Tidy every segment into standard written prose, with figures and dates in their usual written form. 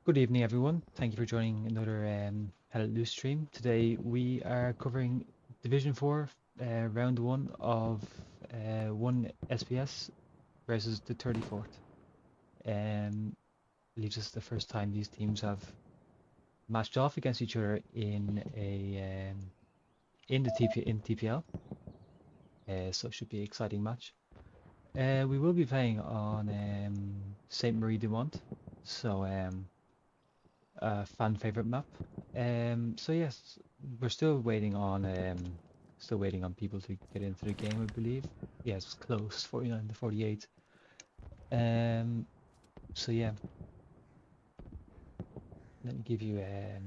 Good evening, everyone. Thank you for joining another Hello stream. Today we are covering Division 4, round 1 of 1 SPS versus the 34th. Um, Believes this is the first time these teams have matched off against each other in the TPL. So it should be an exciting match. We will be playing on Saint Marie du Mont, so a fan favorite map. So yes, we're still waiting on people to get into the game, I believe. Yes, it's close, 49 to 48. So yeah, let me give you a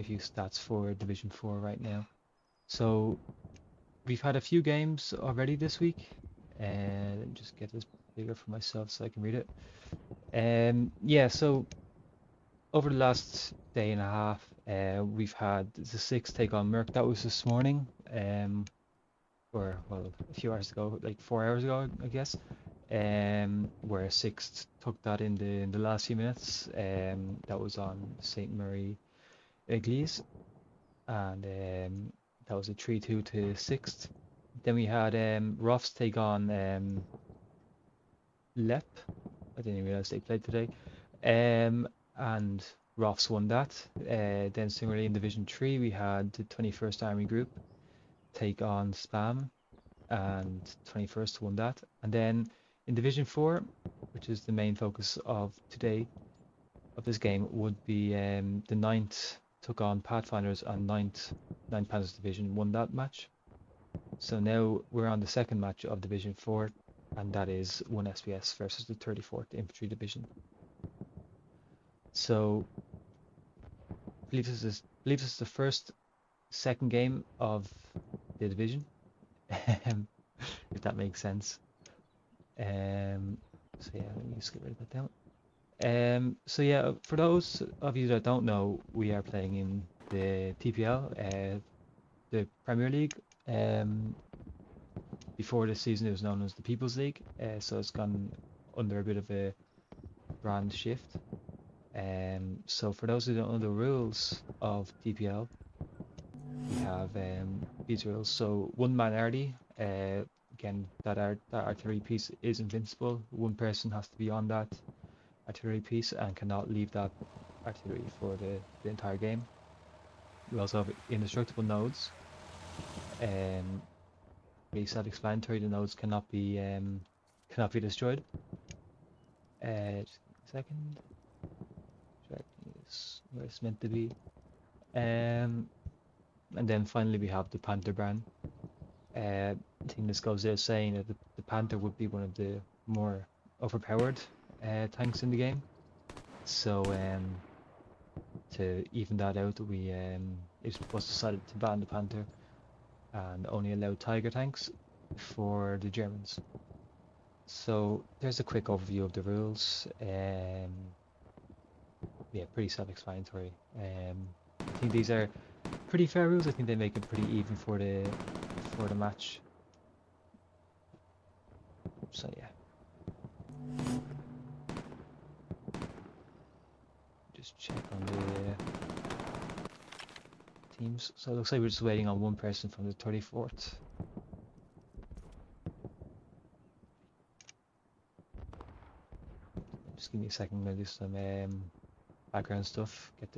few stats for Division 4 right now. So we've had a few games already this week. Let me just get this bigger for myself so I can read it. Yeah, so over the last day and a half, we've had the sixth take on Merck. That was this morning, or well, a few hours ago, like 4 hours ago, I guess. Where sixth took that in the last few minutes. That was on Saint Mary Église, and that was a 3-2 to sixth. Then we had Rofs take on Lep. I didn't even realize they played today. And Rofs won that. Then similarly in Division 3, we had the 21st Army Group take on Spam, and 21st won that. And then in Division 4, which is the main focus of today, of this game, would be the 9th took on Pathfinders, and 9th Panthers Division won that match. So now we're on the second match of Division 4, and that is 1 SPS versus the 34th Infantry Division. So I believe this is the second game of the division, if that makes sense. So yeah, let me just get rid of that down. So yeah, for those of you that don't know, we are playing in the TPL, the Premier League. Before this season, it was known as the People's League, so it's gone under a bit of a brand shift. So for those who don't know the rules of TPL, we have these rules. So one man arty, again, that artillery piece is invincible. One person has to be on that artillery piece and cannot leave that artillery for the entire game. We also have indestructible nodes. Pretty self-explanatory. The nodes cannot be destroyed. Just a second. Is where it's meant to be. And then finally we have the Panther brand. I think this goes without saying that the Panther would be one of the more overpowered tanks in the game. So to even that out, it was decided to ban the Panther and only allow Tiger tanks for the Germans. So there's a quick overview of the rules. Yeah, pretty self-explanatory. I think these are pretty fair rules. I think they make it pretty even for the match. So yeah. Just check on the teams. So it looks like we're just waiting on one person from the 34th. Just give me a second, I'll do some background stuff, get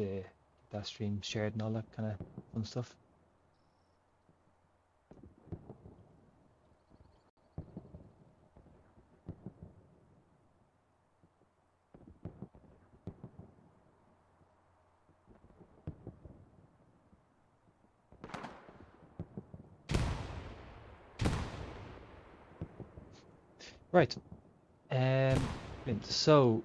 that stream shared and all that kind of fun stuff. Right. So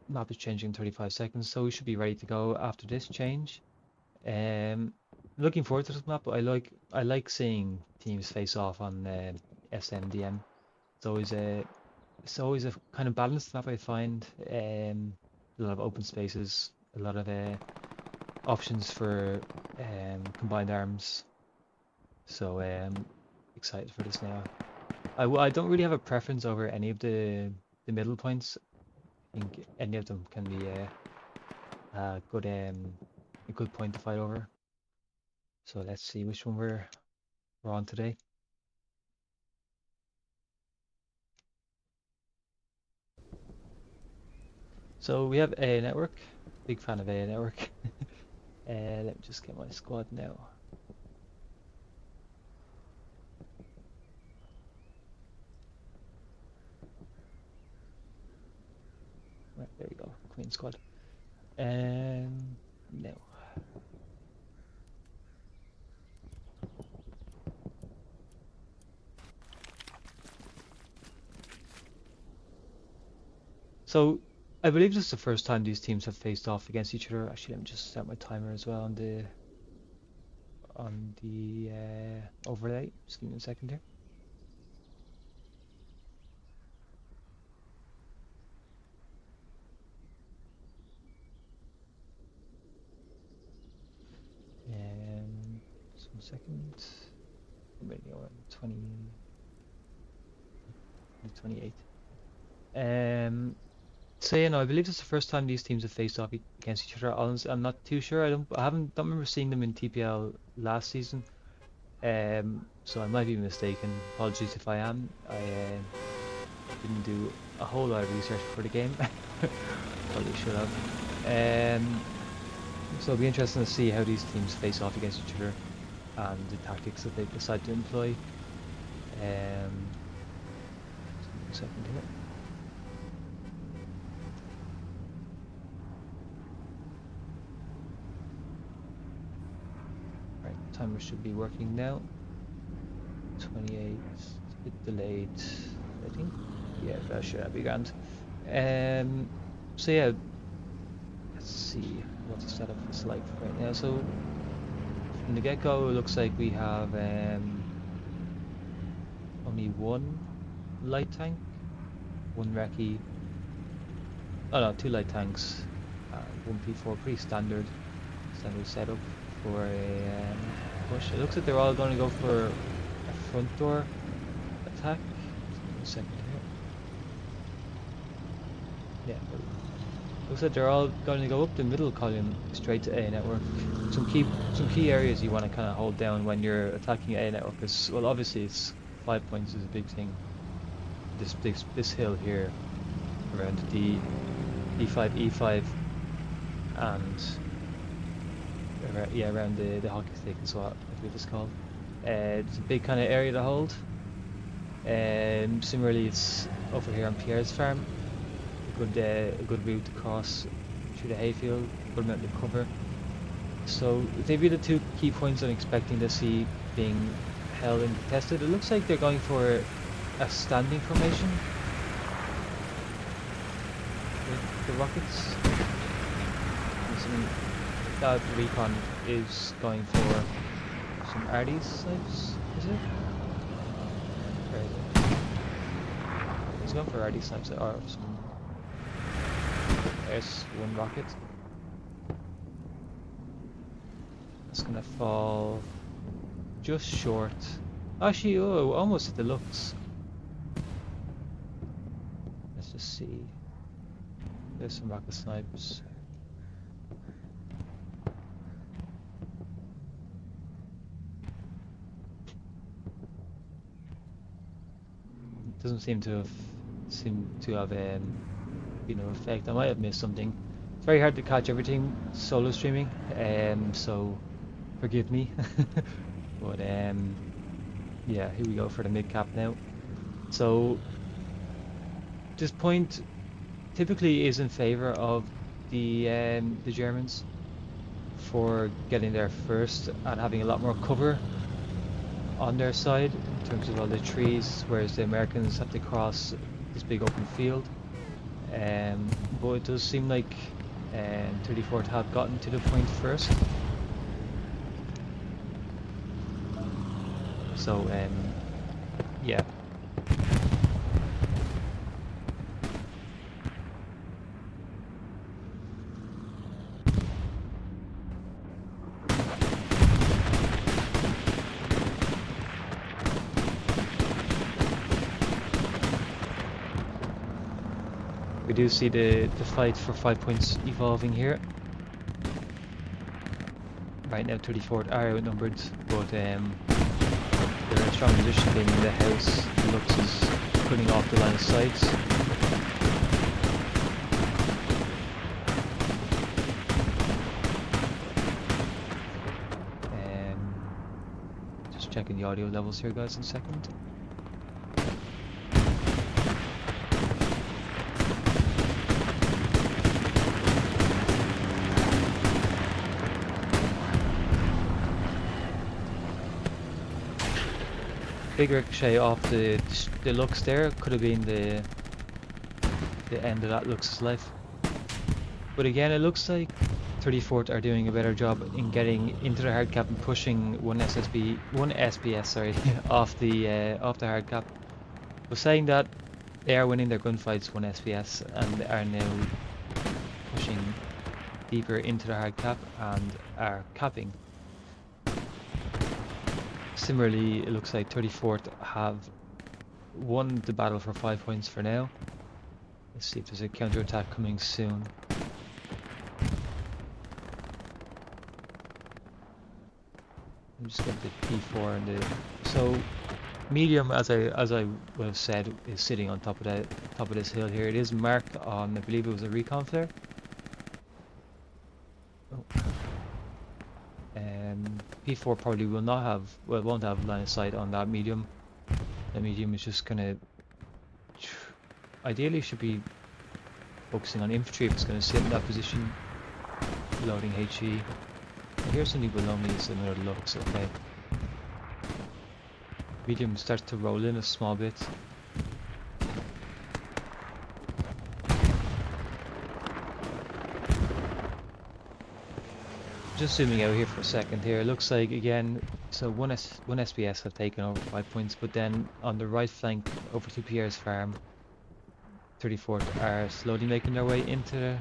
map is changing in 35 seconds, so we should be ready to go after this change. Looking forward to this map. I like seeing teams face off on SMDM. It's always a kind of balanced map, I find. A lot of open spaces, a lot of options for combined arms. So excited for this now. I don't really have a preference over any of the middle points. I think any of them can be a good a good point to fight over. So let's see which one we're on today. So we have AA Network. Big fan of AA Network. Let me just get my squad now. Right, there we go. Queen squad. No. So I believe this is the first time these teams have faced off against each other. Actually, let me just set my timer as well on the overlay. Just give me a second here. Just 1 second. I'm ready on 28. So yeah, no, I believe this is the first time these teams have faced off against each other. Honestly, I'm not too sure. Don't remember seeing them in TPL last season. So I might be mistaken. Apologies if I am. I didn't do a whole lot of research for the game. Probably should have. So it'll be interesting to see how these teams face off against each other and the tactics that they decide to employ. Just give me a second here. Right, timer should be working now. 28, it's a bit delayed, I think. Yeah, that should be grand. So yeah, let's see what the setup is like right now. So from the get-go, it looks like we have only one light tank, one recce. Oh no, two light tanks, one P4. Pretty standard setup for a push. It looks like they're all going to go for a front door attack. Just give me a second here. Yeah. Looks like they're all going to go up the middle column straight to A network. Some key areas you want to kind of hold down when you're attacking A network is, well, obviously it's 5 points is a big thing. This hill here around the D5 E5 and around the hockey stick is what I believe it's called. It's a big kind of area to hold. Similarly, it's over here on Pierre's farm. A good route to cross through the hayfield, good amount of cover. So they'd be the two key points I'm expecting to see being held and contested. It looks like they're going for a standing formation with the rockets. That recon is going for some RD snipes, is it? Where is it? He's going for RD snipes or some. There's one rocket. That's gonna fall just short. Actually, oh, almost hit the looks. Let's just see. There's some rocket snipes. Doesn't seem to have been of effect. I might have missed something. It's very hard to catch everything solo streaming, so forgive me. But yeah, here we go for the mid cap now. So this point typically is in favor of the Germans for getting there first and having a lot more cover on their side in terms of all the trees, whereas the Americans have to cross this big open field. But it does seem like 34th have gotten to the point first. So yeah. We do see the fight for 5 points evolving here. right now 34th are outnumbered, but they're in a strong position being in the house. Lux is putting off the line of sight. Just checking the audio levels here, guys, in a second. Big ricochet off the Lux there. Could have been the end of that Lux's life. But again, it looks like 34th are doing a better job in getting into the hard cap and pushing one SPS, sorry, off the hard cap. But saying that, they are winning their gunfights 1 SPS and are now pushing deeper into the hard cap and are capping. Similarly, it looks like 34th have won the battle for 5 points for now. Let's see if there's a counter-attack coming soon. Let me just get the P4 and the... So, medium, as I would have said, is sitting on top of this hill here. It is marked on, I believe it was a recon flare. Oh. P4 probably won't have line of sight on that medium. The medium is just gonna, ideally should be focusing on infantry if it's gonna sit in that position. Loading HE. Here's something below me, is another Lux, okay. Medium starts to roll in a small bit. Just zooming out here for a second here, it looks like again, so one SPS have taken over 5 points, but then on the right flank over to Pierre's farm, 34th are slowly making their way into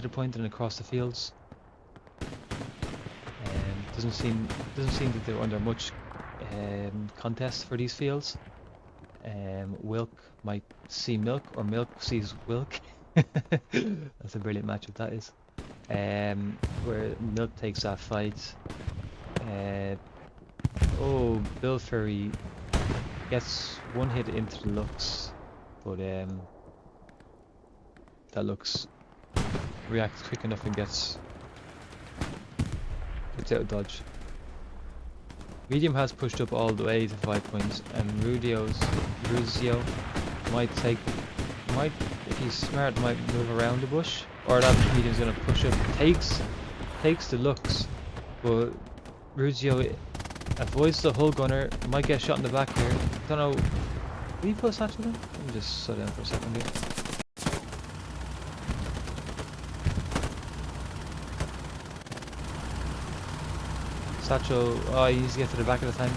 the point and across the fields. Doesn't seem that they're under much contest for these fields. Wilk might see Milk, or Milk sees Wilk. That's a brilliant matchup, that is. Where Milk takes that fight. Oh, Bill Furry gets one hit into the Lux, but that Lux reacts quick enough and gets out of dodge. Medium has pushed up all the way to 5 points, and Ruzio might, if he's smart, might move around the bush, or that medium's gonna push up, takes the Lux, but Ruzio avoids the hull gunner, might get shot in the back here. Don't know, did he put a satchel in? Let me just slow down for a second here. Satchel, oh, he needs to get to the back of the tank.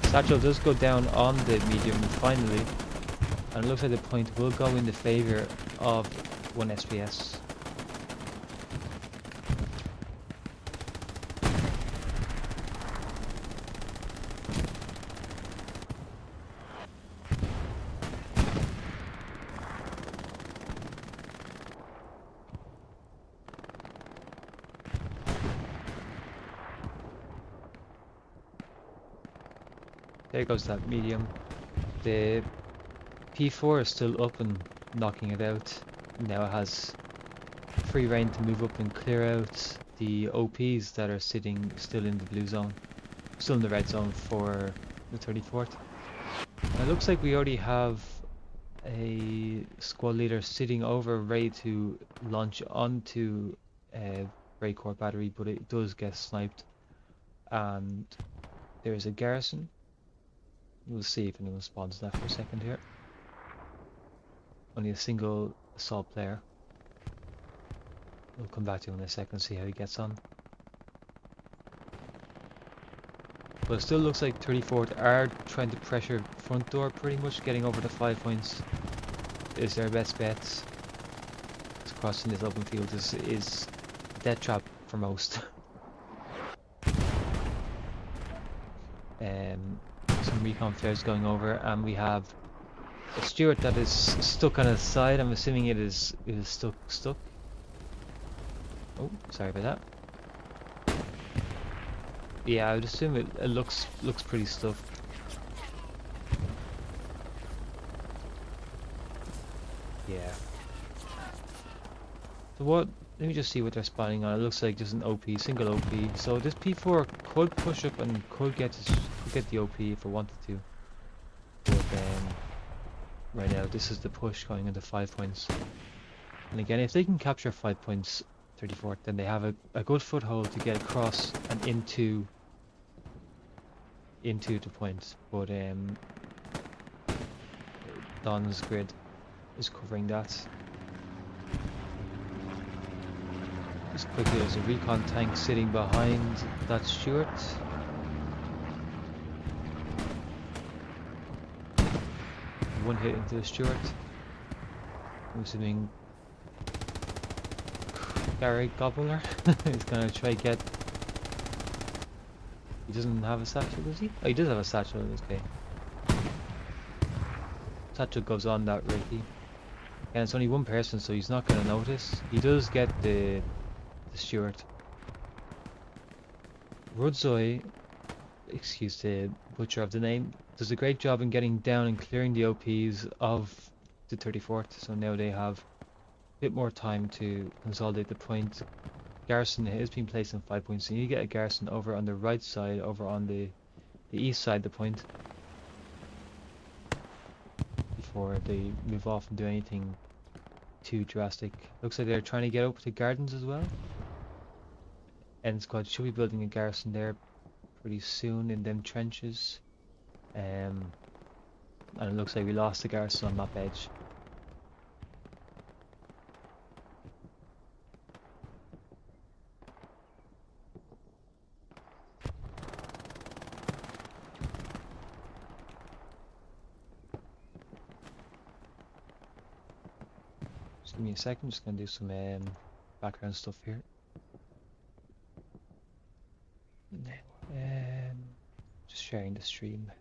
Satchel does go down on the medium finally, and it looks like the point will go in the favour of 1 SPS. There goes that medium. The P4 is still up and knocking it out. Now it has free reign to move up and clear out the OPs that are sitting still in the blue zone. Still in the red zone for the 34th. Now it looks like we already have a squad leader sitting over, ready to launch onto Breakcore battery, but it does get sniped. And there's a garrison. We'll see if anyone spawns that for a second here. Only a single assault player. We'll come back to him in a second and see how he gets on. But it still looks like 34th are trying to pressure front door, pretty much getting over the 5 points is their best bets. Crossing this open field is death trap for most. Some recon flares going over, and we have a Stewart that is stuck on his side. I'm assuming it is stuck. Oh, sorry about that. Yeah, I would assume it looks pretty stuffed. Yeah. So what? Let me just see what they're spawning on. It looks like just an OP, single OP. So this P4 could push up and could get could get the OP if it wanted to. But right now this is the push going into 5 points. And again, if they can capture 5 points, 34th, then they have a good foothold to get across and into the points. But Don's grid is covering that. Just quickly, there's a recon tank sitting behind that Stuart. One hit into the Stuart. I'm assuming Gary Gobbler is gonna try get. He doesn't have a satchel, does he? Oh, he does have a satchel in this game. Satchel goes on that Ricky. And it's only one person, so he's not gonna notice. He does get the Stuart. Rudzoy, excuse the butcher of the name, does a great job in getting down and clearing the OPs of the 34th, so now they have a bit more time to consolidate the point. Garrison has been placed in 5 points, so you get a garrison over on the right side, over on the east side of the point, before they move off and do anything too drastic. Looks like they're trying to get up to gardens as well. End squad should be building a garrison there pretty soon in them trenches. And it looks like we lost the garrison on map edge. Just give me a second, just gonna do some background stuff here. Just sharing the stream.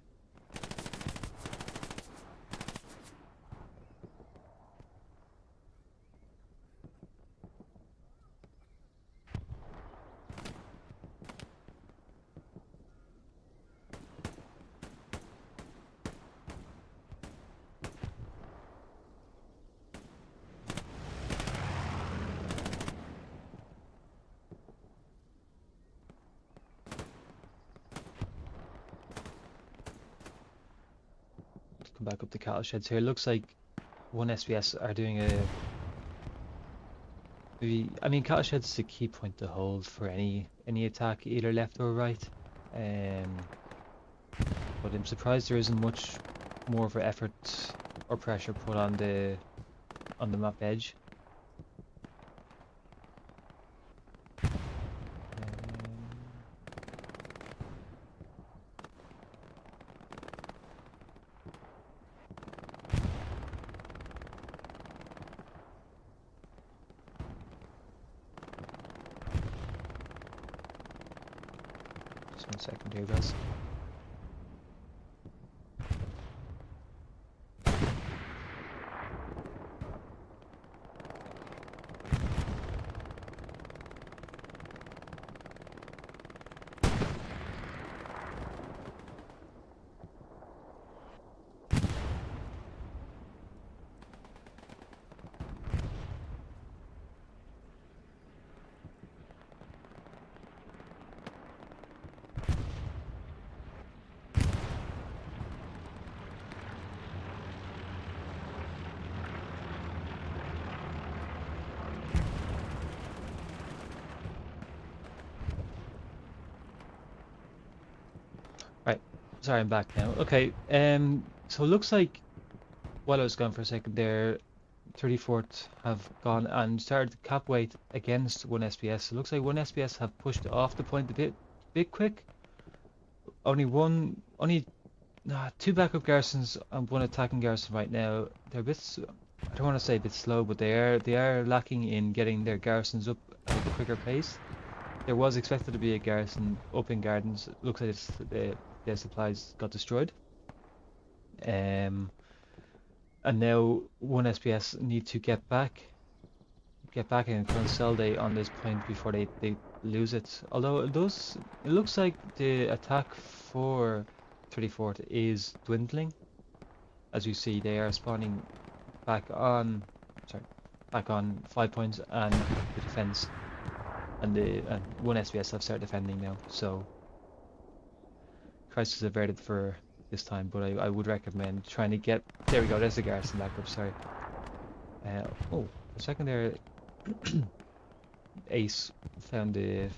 Come back up the cattle sheds here. It looks like one SBS are doing I mean, cattle sheds is a key point to hold for any attack, either left or right. But I'm surprised there isn't much more of an effort or pressure put on the map edge. Just 1 second here, guys. Right, sorry, I'm back now. Okay, so it looks like while I was gone for a second there, 34th have gone and started the cap weight against 1 SBS. It looks like 1 SBS have pushed off the point a bit quick. Only two backup garrisons and one attacking garrison right now. They're a bit, I don't want to say a bit slow, but they are lacking in getting their garrisons up at a quicker pace. There was expected to be a garrison up in gardens. It looks like their supplies got destroyed. And now 1 SBS need to get back get back and consolidate on this point before they lose it. Although it looks like the attack for 34th is dwindling. As you see, they are spawning back on, sorry, back on 5 points, and the defense and one SBS have started defending now. So crisis averted for this time, but I would recommend trying to get. There we go. There's the garrison back up. Sorry. Oh, a second there. Ace found the.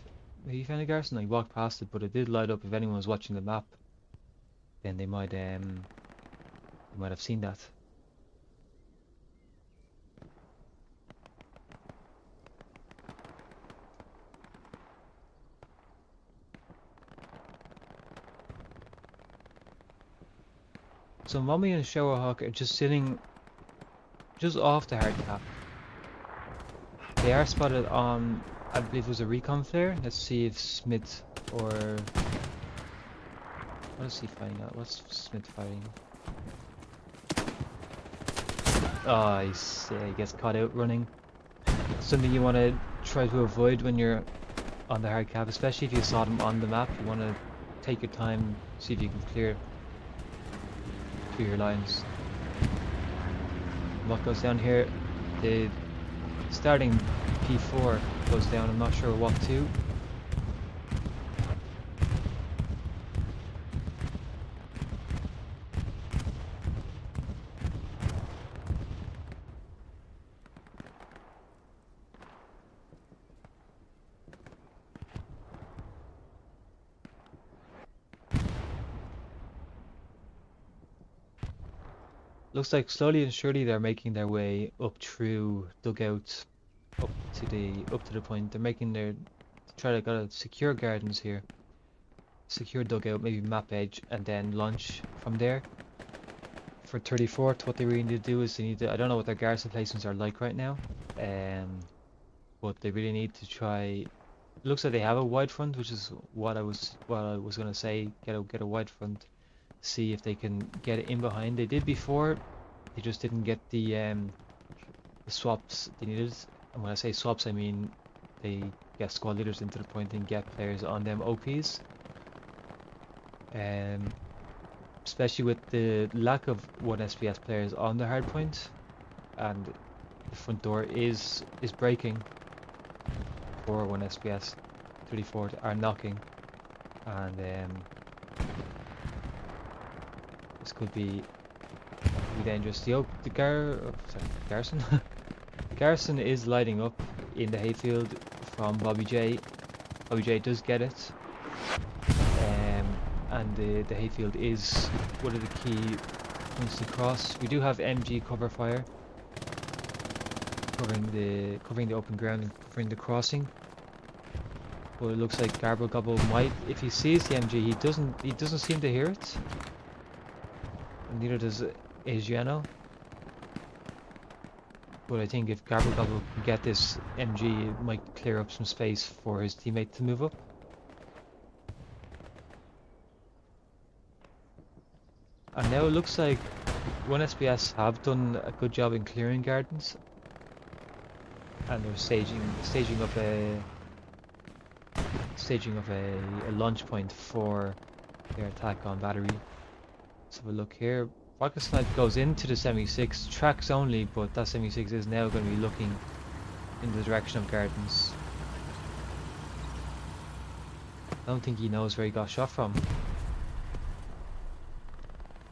He found a garrison. I walked past it, but it did light up. If anyone was watching the map, then they might have seen that. So Mommy and Showerhawk are just sitting just off the hard cap. They are spotted on, I believe it was a recon flare. Let's see if Smith or what is he fighting at? What's Smith fighting? Oh, he gets caught out running. Something you want to try to avoid when you're on the hard cap, especially if you saw them on the map. You want to take your time, see if you can clear your lines. What goes down here? The starting P4 goes down. I'm not sure what to. Looks like slowly and surely they're making their way up through dugouts, up to the point. They're making their gotta secure gardens here, secure dugout, maybe map edge, and then launch from there. For 34th, what they really need to do is they need to. I don't know what their garrison placements are like right now, but they really need to try. It looks like they have a wide front, which is what I was gonna say. Get a wide front. See if they can get it in behind. They did before. They just didn't get the swaps they needed. And when I say swaps, I mean they get squad leaders into the point and get players on them OPs. Especially with the lack of 1 SPS players on the hard point, and the front door is breaking for 1 SPS. 34 are knocking, and this could be dangerous. The garrison. The garrison is lighting up in the hayfield from Bobby J. Bobby J does get it, and the hayfield is one of the key points to cross. We do have MG cover fire covering the open ground and covering the crossing. But it looks like Garble Gobble might, if he sees the MG, he doesn't seem to hear it. And neither does Asiano. But I think if Garble Gobble can get this MG, it might clear up some space for his teammate to move up. And now it looks like 1 SBS have done a good job in clearing gardens, and they're staging up a launch point for their attack on battery. Let's have a look here. Rocket Snipe goes into the 76, tracks only, but that 76 is now going to be looking in the direction of gardens. I don't think he knows where he got shot from.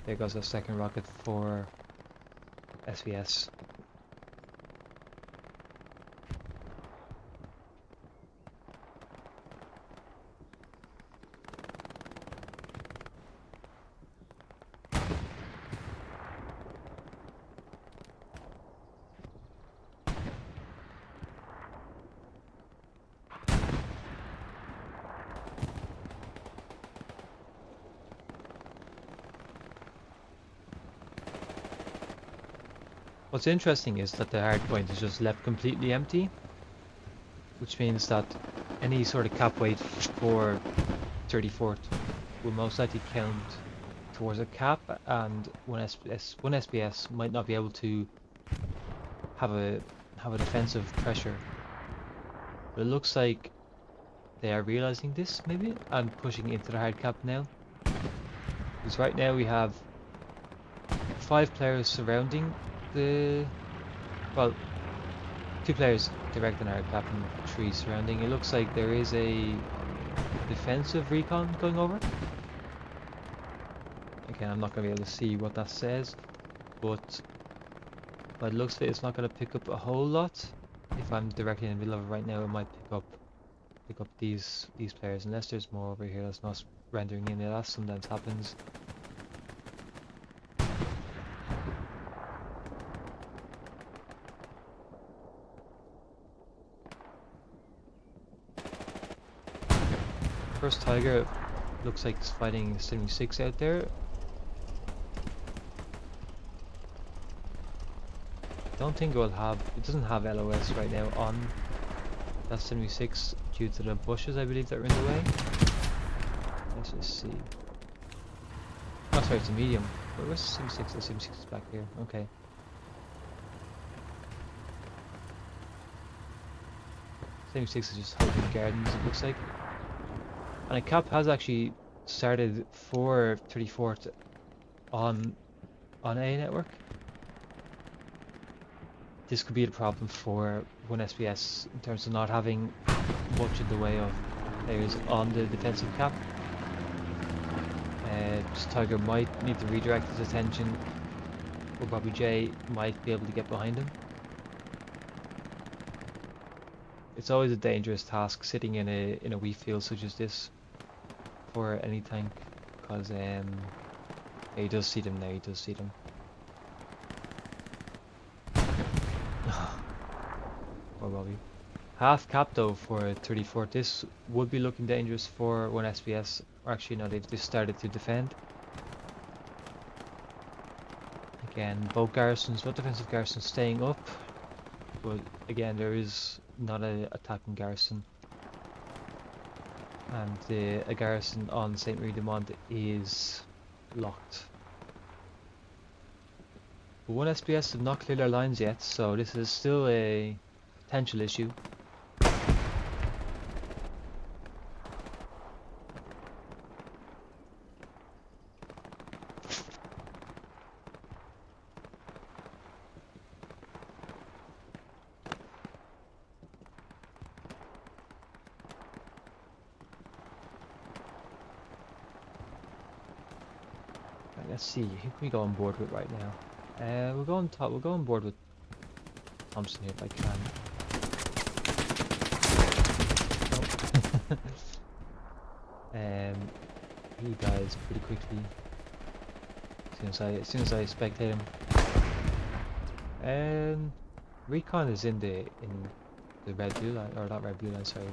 There goes a second rocket for SVS. What's interesting is that the hard point is just left completely empty, which means that any sort of cap weight for 34th will most likely count towards a cap, and one SBS might not be able to have have a defensive pressure. But it looks like they are realizing this, maybe, and pushing into the hard cap now. Because right now we have 5 players surrounding the... well, 2 players direct on hard cap and 3 surrounding. It looks like there is a defensive recon going over. Again, I'm not going to be able to see what that says, but by the looks of it, it's not going to pick up a whole lot. If I'm directly in the middle of it right now, it might pick up these players, unless there's more over here that's not rendering in. That sometimes happens. First Tiger looks like it's fighting 76 out there. Don't think it doesn't have LOS right now on that 76 due to the bushes, I believe, that are in the way. Let's just see. Oh, sorry, it's a medium. Where's the 76? The 76 is back here. Okay. 76 is just holding gardens, it looks like. And a cap has actually started for 34th on A network. This could be a problem for 1SPS in terms of not having much in the way of players on the defensive cap. Just Tiger might need to redirect his attention, or Bobby J might be able to get behind him. It's always a dangerous task sitting in a wheat field such as this for any tank, because yeah, he does see them now. He does see them. Poor Bobby. Half cap though for 34. This would be looking dangerous for 1SPS. Or actually no, they've just started to defend. Again, both defensive garrisons staying up. But again, there is not an attacking garrison. And a garrison on St. Marie de Mont is locked. But 1SPS have not cleared their lines yet, so this is still a potential issue. Let's see, who can we go on board with right now? We'll go on top. We'll go on board with Thompson here if I can. Nope. He dies pretty quickly as soon as I spectate him. Recon is in the red blue line, or not red blue line. Sorry,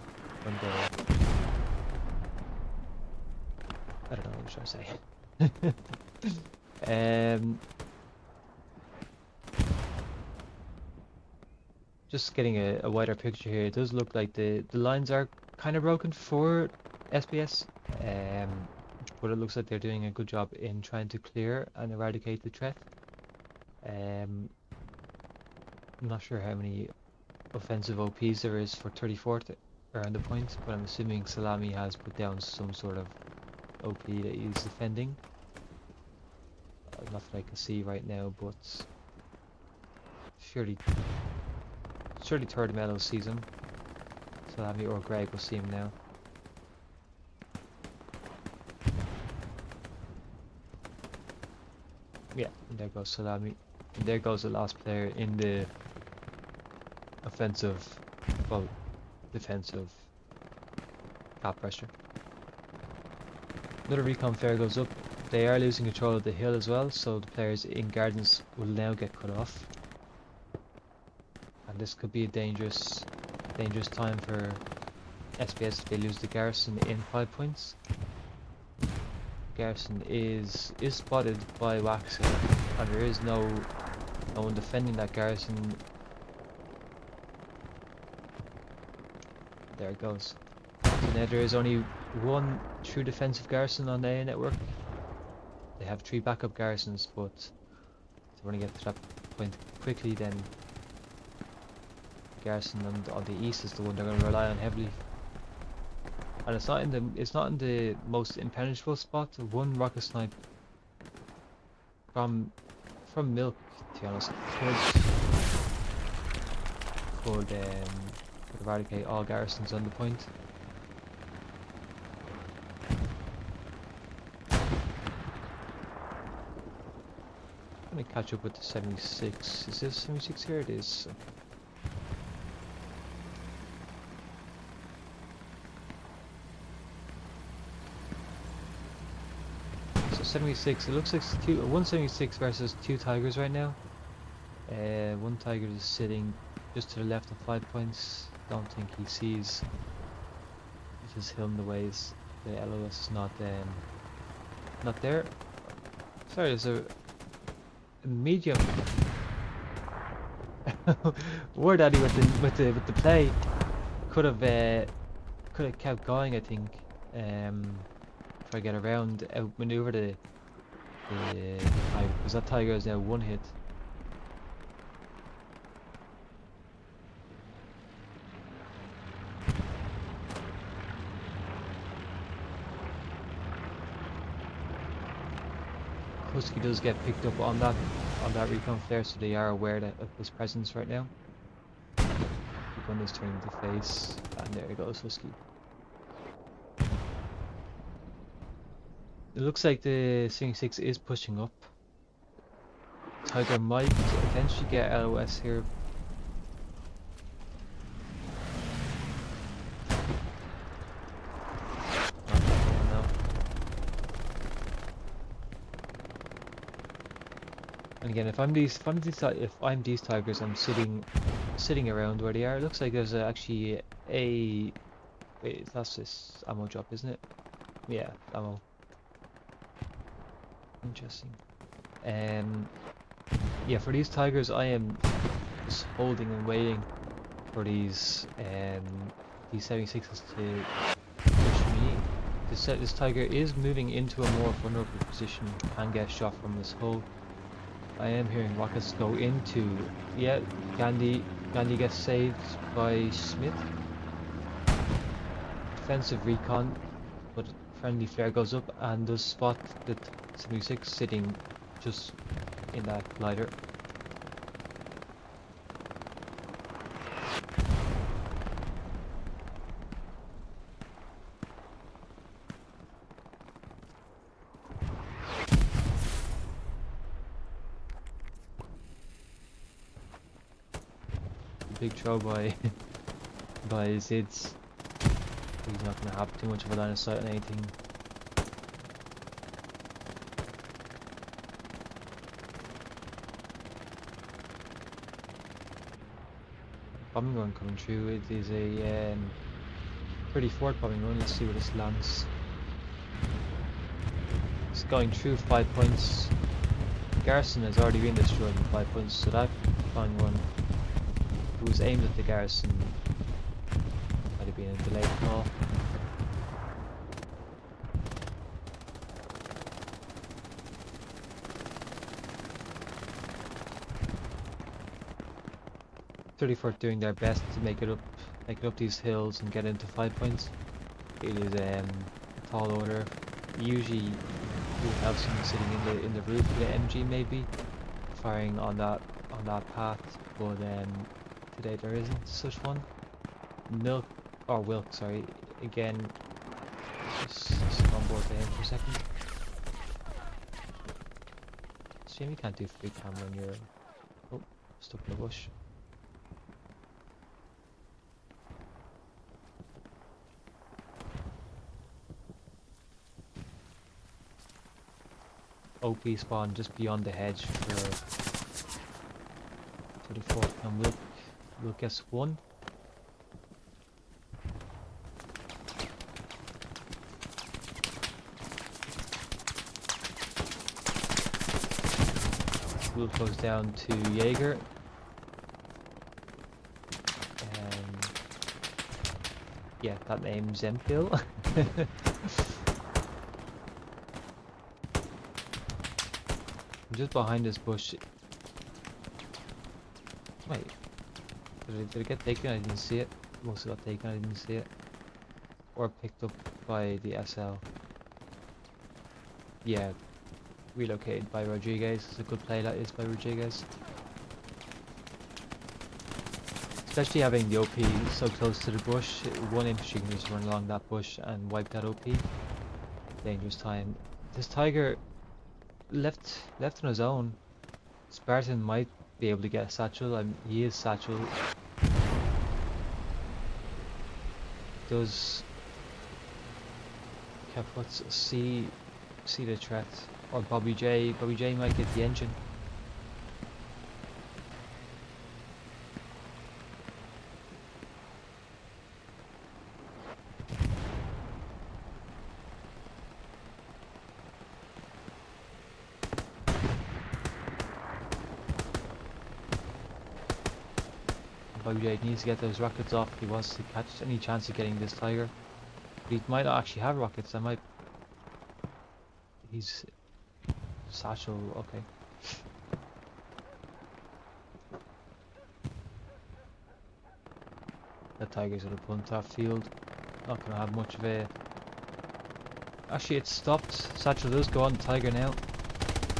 on the I don't know what I'm trying to say. Just getting a wider picture here, it does look like the lines are kind of broken for SPS, but it looks like they're doing a good job in trying to clear and eradicate the threat. I'm not sure how many offensive OPs there is for 34th around the point, but I'm assuming Salami has put down some sort of OP that he's defending. Not that I can see right now, but surely third medal sees him. Salami or Greg will see him now. Yeah, and there goes Salami. And there goes the last player in the defensive cap pressure. Another recon flare goes up. They are losing control of the hill as well, so the players in gardens will now get cut off. And this could be a dangerous time for SPS if they lose the garrison in 5 points. Garrison is spotted by Wax, and there is no one defending that garrison. There it goes. So now there is only one true defensive garrison on the A network. They have 3 backup garrisons, but if they want to get to that point quickly, then Garrison on the east is the one they're going to rely on heavily. And it's not in the most impenetrable spot. One rocket snipe from Milk, to be honest, could eradicate all garrisons on the point. I'm gonna catch up with the 76. Is this 76 here? It is. Okay. So 76. It looks like 176 versus 2 Tigers right now. One Tiger is sitting just to the left of 5 points. Don't think he sees. It's just him the ways. The LOS is not there. Sorry, there's a medium. War Daddy with the play could have kept going. I think try to get around, outmaneuver the tiger, because that tiger is now 1 hit. Husky does get picked up on that recon flare, so they are aware of his presence right now. Recon is turning to face, and there goes Husky. It looks like the 76 is pushing up. Tiger might eventually get LOS here. And again, if I'm these tigers, I'm sitting around where they are. It looks like there's actually a wait, that's this ammo drop, isn't it? Yeah, ammo. Interesting. Yeah, for these tigers, I am just holding and waiting for these 76s to push me. This tiger is moving into a more vulnerable position, can get shot from this hull. I am hearing rockets go into, yeah, Gandhi gets saved by Smith. Defensive recon, but friendly flare goes up and does spot the 76 sitting just in that glider. Big throw by Zids. He's not going to have too much of a line of sight on anything. Bombing run coming through. It is a pretty forward bombing run. Let's see where this lands. It's going through 5 points. Garrison has already been destroyed in 5 points, so that bombing run, it was aimed at the garrison, might have been a delayed call. .34 doing their best to make it up these hills and get into 5 points. It is a tall order. Usually you have someone sitting in the roof with an MG maybe, firing on that path, but today there isn't such one. Wilk, sorry, again, just on board to him for a second. Shame you can't do free cam when you're stuck in a bush. OP spawn just beyond the hedge for 34, and we'll guess 1. We'll close down to Jaeger. Yeah, that name's Zempil. I'm just behind this bush. Wait. Did it get taken? I didn't see it. Most got taken, I didn't see it. Or picked up by the SL. Yeah, relocated by Rodriguez. It's a good play that is by Rodriguez. Especially having the OP so close to the bush, one infantry can just run along that bush and wipe that OP. Dangerous time. This Tiger left on his own. Spartan might be able to get a satchel. He is satchel. Does what's see the threat, or Bobby J might get the engine. Bobby J needs to get those rockets off if he wants to catch any chance of getting this Tiger. But he might not actually have rockets. He's satchel. Okay. That Tiger's gonna pull into that field. Not gonna have much of a. Actually, it stopped. Satchel does go on the Tiger now.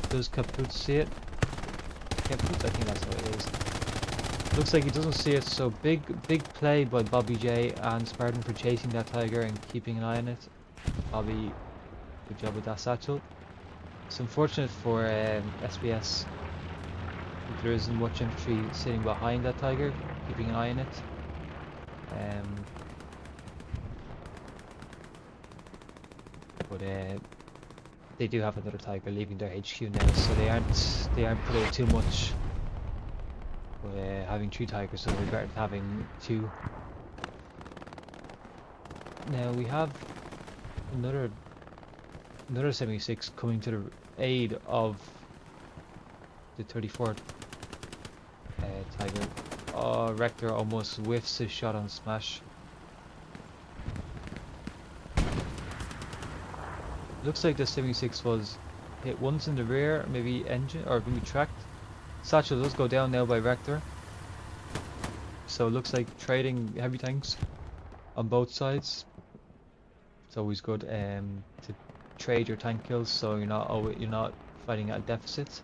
Does Kaput see it? Kaput, I think that's how it is. Looks like he doesn't see it. So big play by Bobby J and Spartan for chasing that Tiger and keeping an eye on it. Bobby, good job with that satchel. It's unfortunate for SBS. There isn't much infantry sitting behind that Tiger, keeping an eye on it. But they do have another Tiger leaving their HQ now, so they aren't putting out too much. But having 3 Tigers, so we're better than having 2. Now we have another 76 coming to the aid of the 34th Tiger. Oh, Rector almost whiffs his shot on smash. Looks like the 76 was hit once in the rear, maybe engine, or maybe tracked. Satchel does go down now by Rector. So it looks like trading heavy tanks on both sides. It's always good to trade your tank kills, so you're not fighting at a deficit.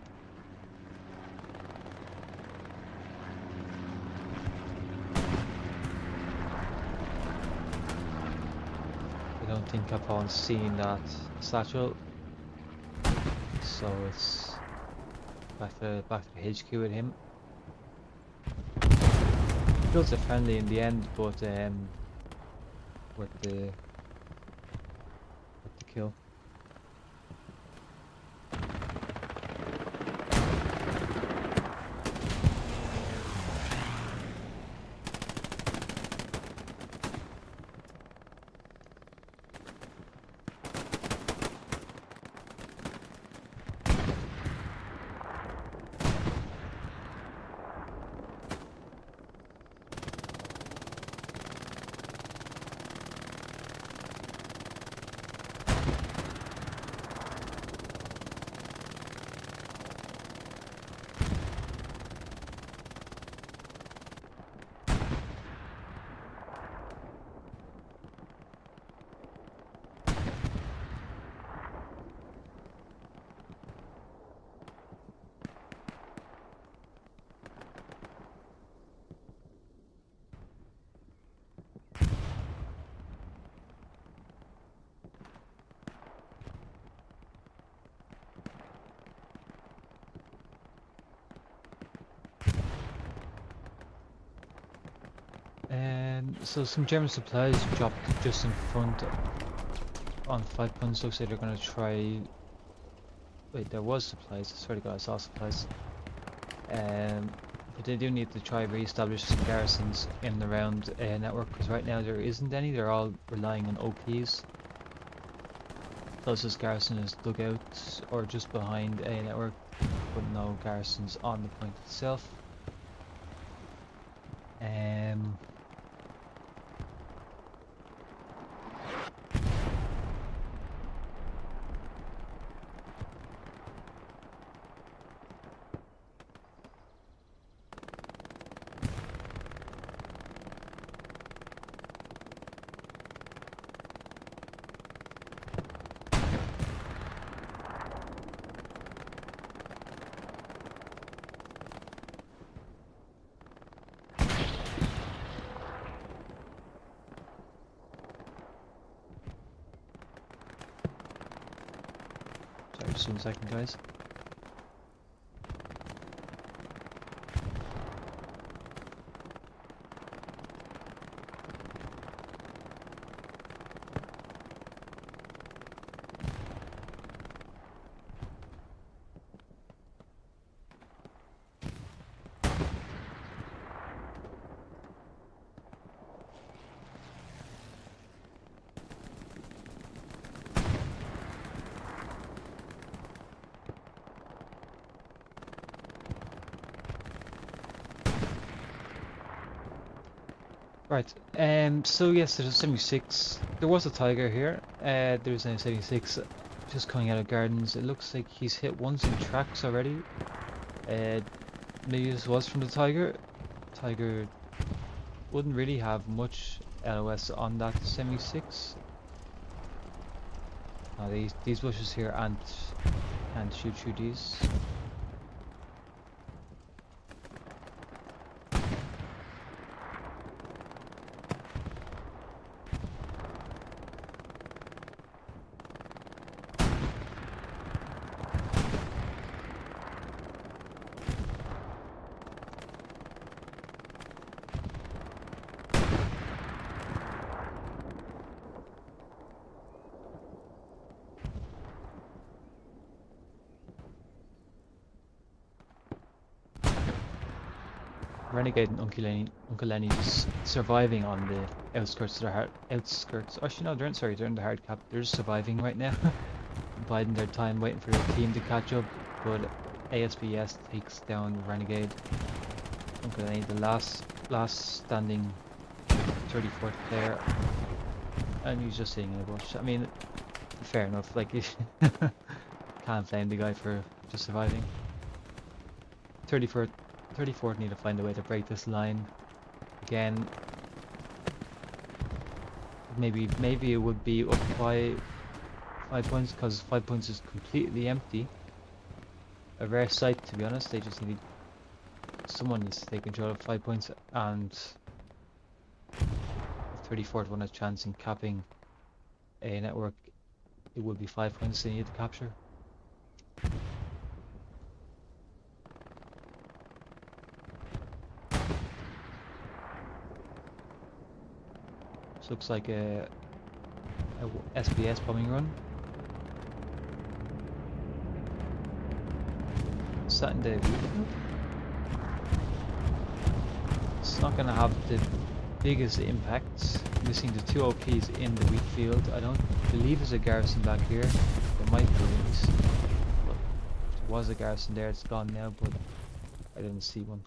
I don't think Capon's seen that satchel, so it's back to the HQ with him. Kills a friendly in the end, but with the kill. So some German supplies dropped just in front on 5 points. Looks like they're gonna try. Wait, there was supplies. I swear to God, I saw supplies. But they do need to try re-establish some garrisons in and around network, because right now there isn't any. They're all relying on OPs. Closest garrison is dugouts or just behind a network, but no garrisons on the point itself. Sorry, just 1 second, guys. Right, so yes, there's a 76. There was a tiger here. There's a 76 just coming out of gardens. It looks like he's hit once in tracks already. Maybe this was from the tiger. Tiger wouldn't really have much LOS on that 76. These bushes here can't shoot through these. Renegade and Uncle Lenny just surviving on the outskirts of the outskirts. Actually, no, they're in the hard cap. They're just surviving right now, biding their time, waiting for their team to catch up. But ASBS takes down Renegade. Uncle Lenny, the last standing 34th player, and he's just sitting in a bush. I mean, fair enough. Like, can't blame the guy for just surviving. 34th need to find a way to break this line again. Maybe it would be up by 5 points, because 5 points is completely empty. A rare sight, to be honest. They just need someone needs to take control of 5 points, and if 34th won a chance in capping a network, it would be 5 points they need to capture. This looks like a SBS bombing run. Starting the weak field. It's not going to have the biggest impact. Missing the 2 OPs in the weak field. I don't believe there's a garrison back here. There might be. If there was a garrison there, it's gone now, but I didn't see one.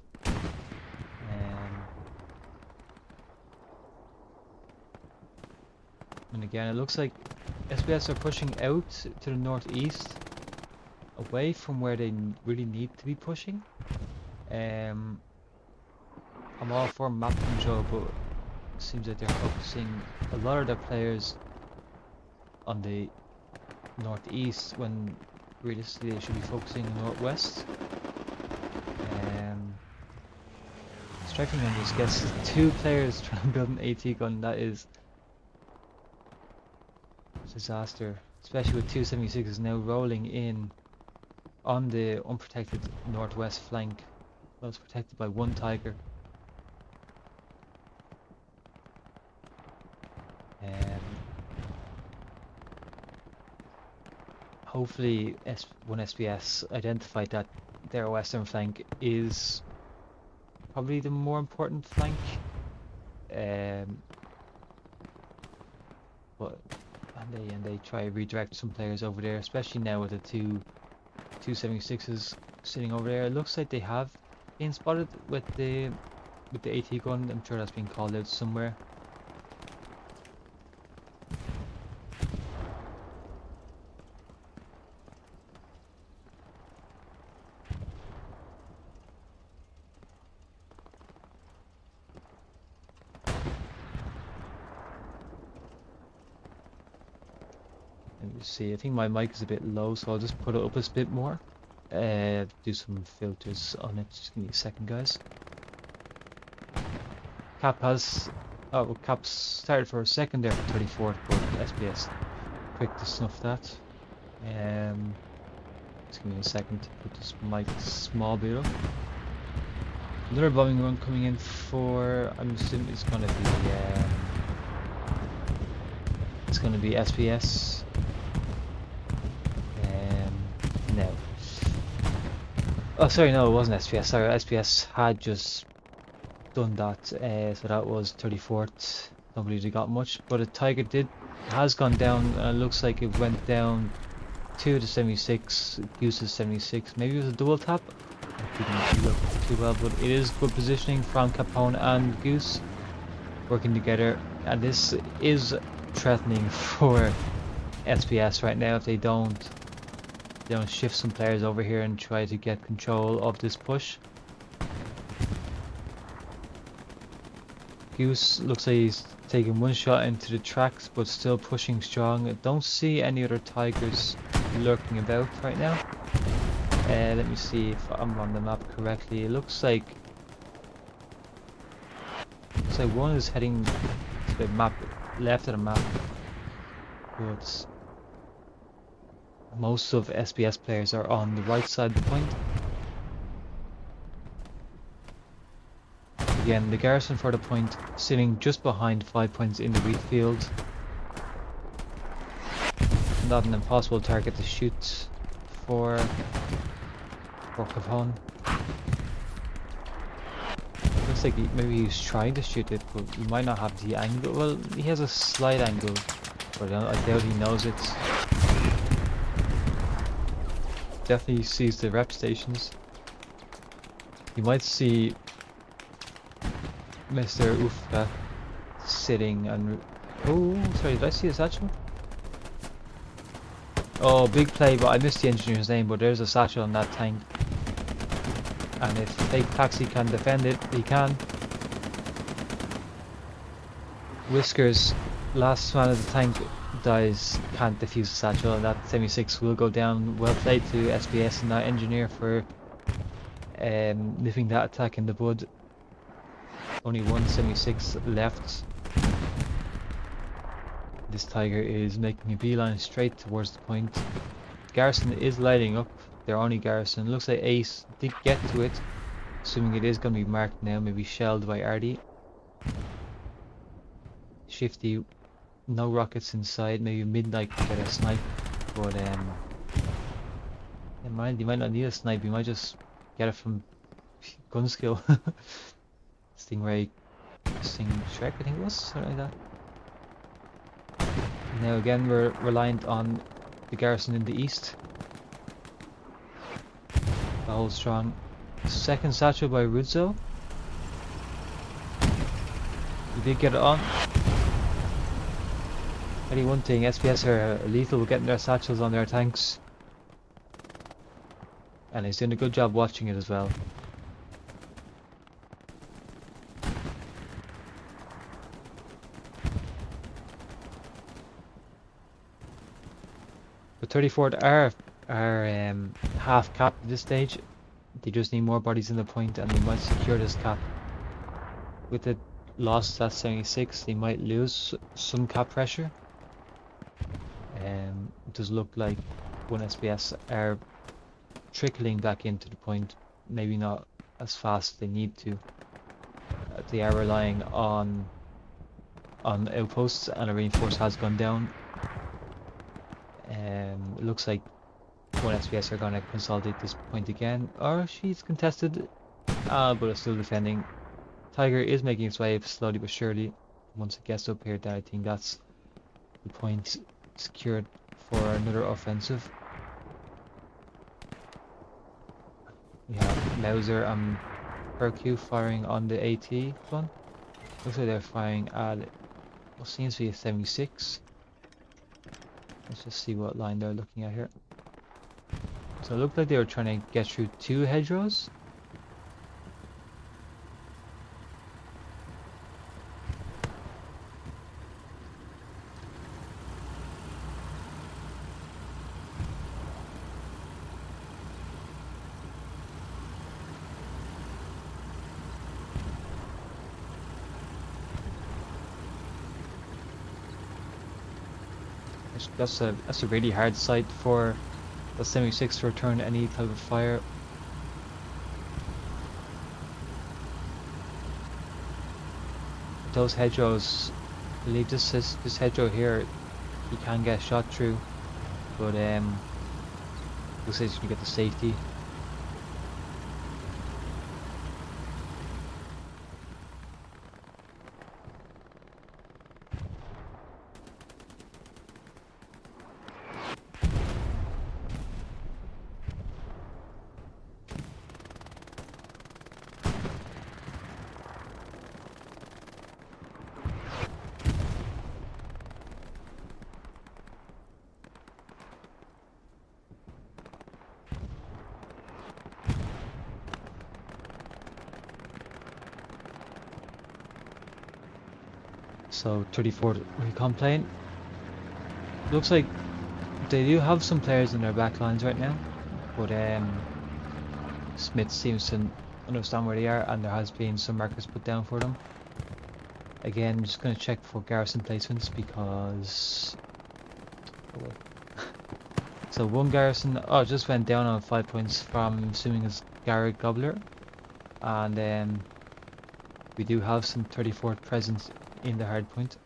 And again, it looks like SBS are pushing out to the northeast, away from where they really need to be pushing. I'm all for map control, but it seems like they're focusing a lot of their players on the northeast when realistically they should be focusing northwest. Striking on this gets 2 players trying to build an AT gun. That is disaster, especially with 276s now rolling in on the unprotected northwest flank. Well, it's protected by 1 tiger. Hopefully one SBS identified that their western flank is probably the more important flank. But and they try to redirect some players over there, especially now with the 276s sitting over there. It looks like they have been spotted with the AT gun. I'm sure that's been called out somewhere. Let me see, I think my mic is a bit low, so I'll just put it up a bit more. Do some filters on it. Just give me a second, guys. Cap's started for a second there for 34th, but SBS quick to snuff that. Just give me a second to put this mic small bit up. Another bombing run coming in for, I'm assuming it's gonna be SBS. No. Oh, sorry, no, it wasn't SPS. Sorry, SPS had just done that, so that was 34th. Don't believe they got much, but a Tiger has gone down, and it looks like it went down to the 76, Goose's 76. Maybe it was a double tap. I couldn't look too well, but it is good positioning from Capone and Goose working together, and this is threatening for SPS right now if they don't shift some players over here and try to get control of this push. Goose looks like he's taking one shot into the tracks, but still pushing strong. I don't see any other Tigers lurking about right now. Let me see if I'm on the map correctly. It looks like one is heading to the map, left of the map, but most of SBS players are on the right side of the point. Again, the garrison for the point sitting just behind 5 points in the wheat field. Not an impossible target to shoot for Capone. Looks like maybe he's trying to shoot it, but he might not have the angle. Well, he has a slight angle, but I doubt he knows it. Definitely sees the rep stations. You might see Mr. Ufka sitting and... Oh, sorry, did I see a satchel? Oh, big play, but I missed the engineer's name, but there's a satchel on that tank. And if Fake Taxi can defend it, he can. Whiskers, last man of the tank, dies, can't defuse the satchel, and that 76 will go down. Well played to SBS and that engineer for nipping that attack in the bud. Only one 76 left. This Tiger is making a beeline straight towards the point. Garrison is lighting up. Their only garrison. Looks like Ace did get to it. Assuming it is going to be marked now. Maybe shelled by Ardy. Shifty. No rockets inside. Maybe Midnight can get a snipe. But he might not need a snipe. He might just get it from gun skill. Stingray. Shrek I think it was. Something like that. Now again we're reliant on the garrison in the east. The hold strong. Second satchel by Rudzo. We did get it on. Only one thing, SPS are lethal with getting their satchels on their tanks. And he's doing a good job watching it as well. The 34th are half cap at this stage. They just need more bodies in the point and they might secure this cap. With the loss at 76, they might lose some cap pressure. It does look like one SBS are trickling back into the point, maybe not as fast as they need to. They are relying on outposts and a reinforce has gone down. It looks like one SBS are going to consolidate this point again, or she's contested, but it's still defending. Tiger is making its way slowly but surely. Once it gets up here, then I think that's the point secured for another offensive. We have Mauser and Percu firing on the AT one. Looks like they're firing at what seems to be a 76. Let's just see what line they're looking at here. So it looked like they were trying to get through 2 hedgerows. That's a really hard site for The 76 to return any type of fire. Those hedgerows, I believe this hedgerow here, you can get shot through, but looks like you can get the safety. So 34 recon plane. Looks like they do have some players in their back lines right now, but Smith seems to understand where they are, and there has been some markers put down for them. Again, I'm just going to check for garrison placements because oh well. So one garrison just went down on 5 points from, I'm assuming it's Garrett Gobbler, and we do have some 34th presence in the hard point.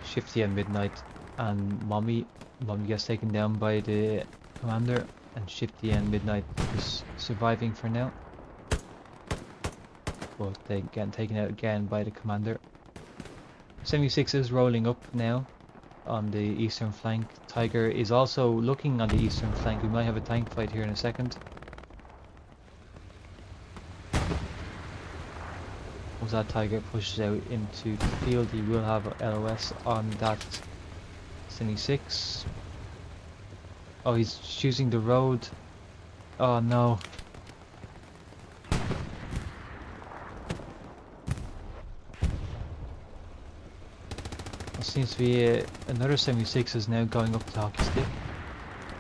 Shifty and Midnight and Mommy gets taken down by the commander, and Shifty and Midnight is surviving for now, but they get taken out again by the commander. 76 is rolling up now on the eastern flank. Tiger is also looking on the eastern flank. We might have a tank fight here in a second. Once that Tiger pushes out into the field, he will have LOS on that 76. Oh, he's choosing the road. Oh no. It seems to be another 76 is now going up the hockey stick.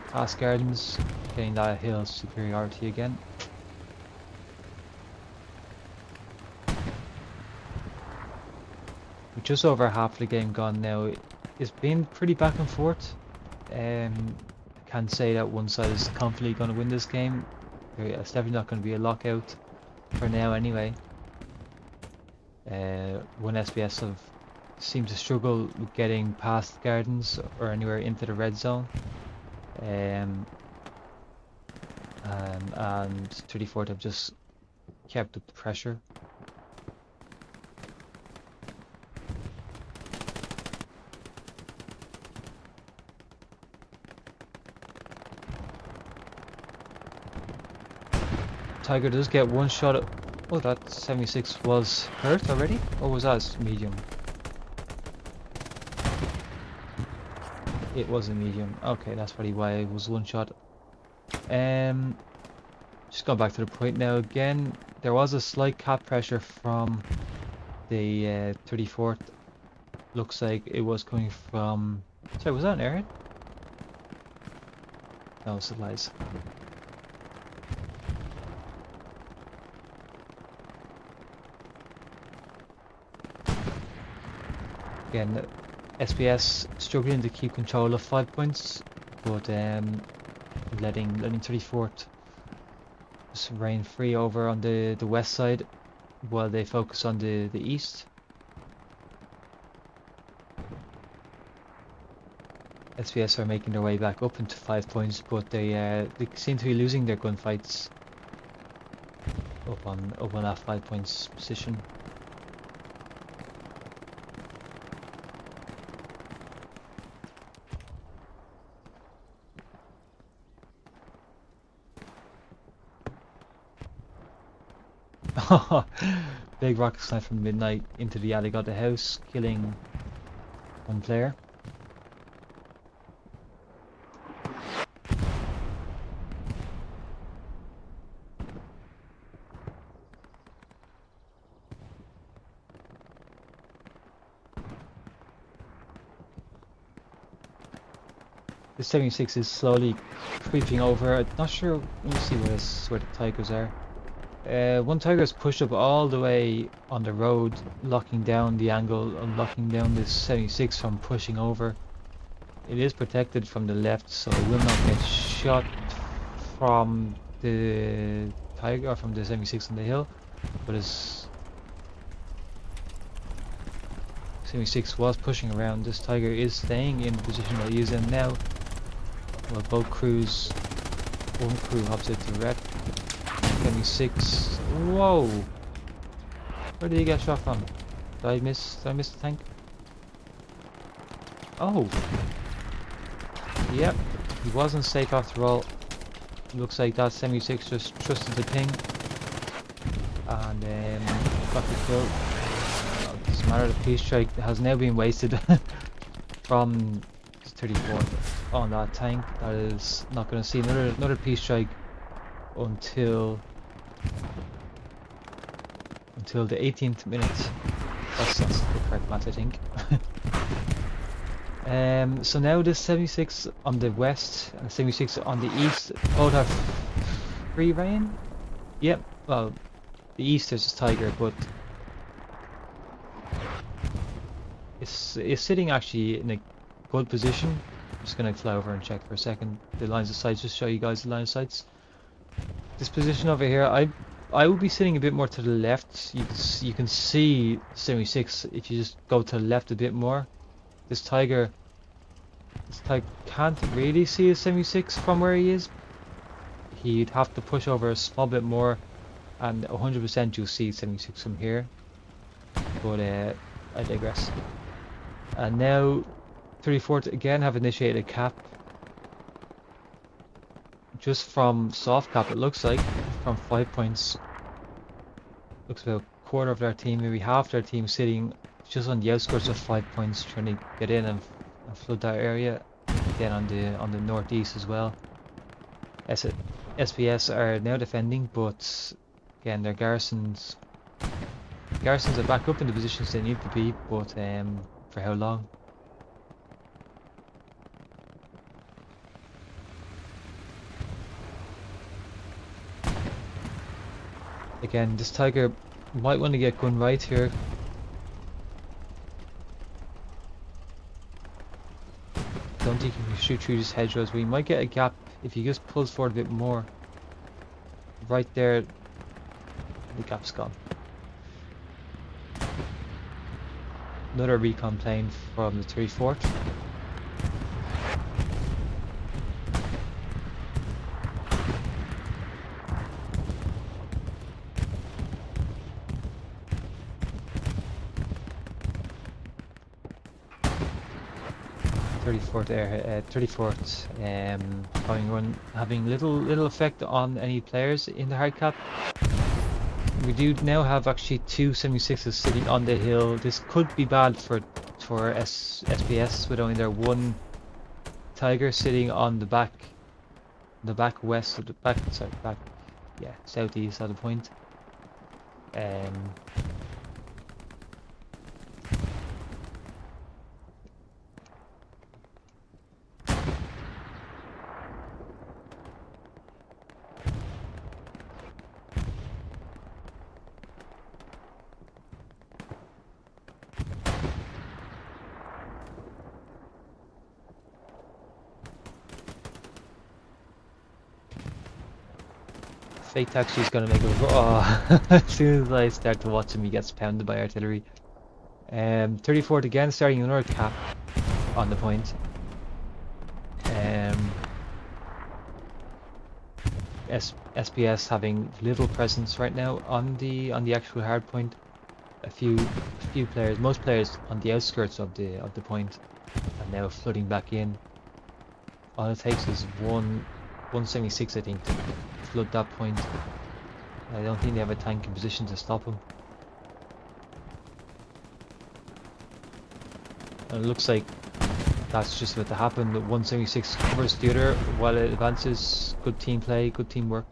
Past Gardens, getting that hill superiority again. With just over half the game gone now, it's been pretty back and forth. I can't say that one side is confidently going to win this game. It's definitely not going to be a lockout for now anyway. One SBS have seemed to struggle with getting past Gardens or anywhere into the red zone. And 34th have just kept up the pressure. Tiger does get one shot at... Oh, that 76 was hurt already? Or was that medium? It was a medium. Okay, that's probably why it was one shot. Just going back to the point now again. There was a slight cap pressure from the 34th. Looks like it was coming from... Sorry, was that an airhead? No, supplies. Again, SBS struggling to keep control of 5 points, but letting 34th just reign free over on the west side while they focus on the east. SBS are making their way back up into 5 points, but they seem to be losing their gunfights up on that 5 points position. Big rocket snipe from Midnight into the alley, got the house, killing one player. The 76 is slowly creeping over. I'm not sure. Let me see where the Tigers are. One tiger is pushed up all the way on the road, locking down the angle and locking down this 76 from pushing over. It is protected from the left, so it will not get shot from the tiger or from the 76 on the hill, but as 76 was pushing around, this tiger is staying in the position that he is in now. Well, both crews, one crew hops it to wreck. 76. Whoa! Where did he get shot from? Did I miss the tank? Oh! Yep, he wasn't safe after all. Looks like that 76 just trusted the ping and got the kill. Doesn't matter, the peace strike has now been wasted from 34 on that tank. That is not going to see another peace strike until the 18th minute. That's the correct math, I think. So now this 76 on the west and 76 on the east both have free reign. Yep, well, the east there's a tiger, but it's sitting actually in a good position. I'm just gonna fly over and check for a second the lines of sights, just show you guys the line of sights. This position over here, I will be sitting a bit more to the left. You can see 76 if you just go to the left a bit more. This tiger can't really see a 76 from where he is. He'd have to push over a small bit more, and 100% you'll see 76 from here. But I digress. And now 34th again have initiated a cap. Just from soft cap, it looks like, from 5 points. Looks about a quarter of their team, maybe half their team sitting just on the outskirts of 5 points, trying to get in and flood that area. Again on the northeast as well. SPS are now defending, but again their garrisons are back up in the positions they need to be, but for how long? Again, this tiger might want to get gun right here. Don't think you can shoot through these hedgerows. We might get a gap if he just pulls forward a bit more. Right there, the gap's gone. Another recon plane from the 34th. Air 34th having little effect on any players in the hard cap. We do now have actually two 76s sitting on the hill. This could be bad for SPS with only their one tiger sitting on the back west of the southeast at the point. Fake taxi is gonna make a as soon as I start to watch him, he gets pounded by artillery. 34th again starting another cap on the point. SPS having little presence right now on the actual hard point. A few players, most players on the outskirts of the point, and now flooding back in. All it takes is 176, I think, to flood that point. I don't think they have a tank in position to stop him. And it looks like that's just about to happen. The 176 covers the other while it advances. Good team play, good teamwork.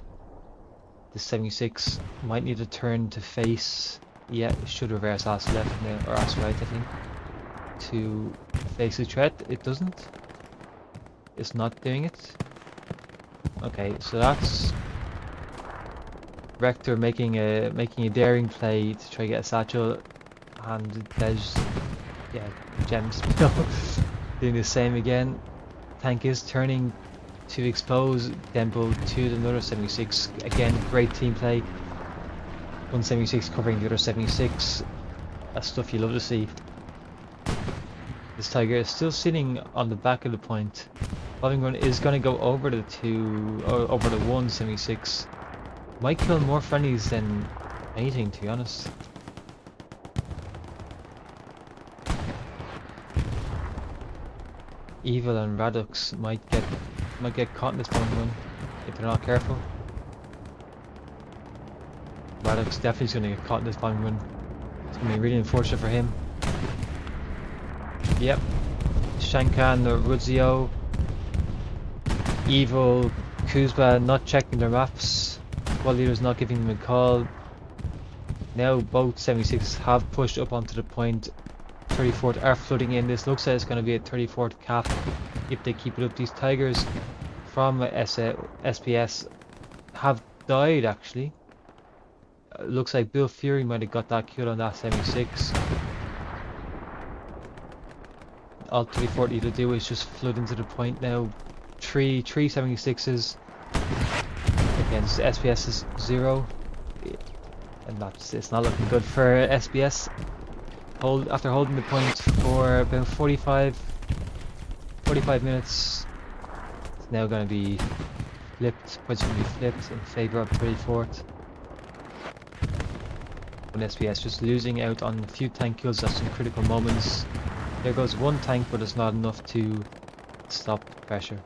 The 76 might need to turn to face. Yeah, it should reverse ass left now, or ass right, I think, to face the threat. It doesn't. It's not doing it. Okay, so that's Rector making a daring play to try to get a satchel, and there's gems doing the same again. Tank is turning to expose Dembo to another 76. Again, great team play. 176 covering the other 76. That's stuff you love to see. This Tiger is still sitting on the back of the point. Bombing run is going to go over the over the 176. Might kill more friendlies than anything, to be honest. Evil and Radux might get caught in this bombing run if they're not careful. Radux definitely is going to get caught in this bombing run. It's going to be really unfortunate for him. Yep. Shankan or Rudzio. Evil, Kuzba not checking their maps. Squad leaders not giving them a call. Now both 76s have pushed up onto the point. 34th are flooding in. This looks like it's going to be a 34th cap if they keep it up. These Tigers from SPS have died actually. Looks like Bill Fury might have got that kill on that 76. All 34th need to do is just flood into the point now. Three 76s against SPS's 0. And it's not looking good for SBS. After holding the point for about 45 minutes, it's now going to be flipped. Points going to be flipped in favor of 34th. When SBS just losing out on a few tank kills at some critical moments. There goes one tank, but it's not enough to stop the pressure.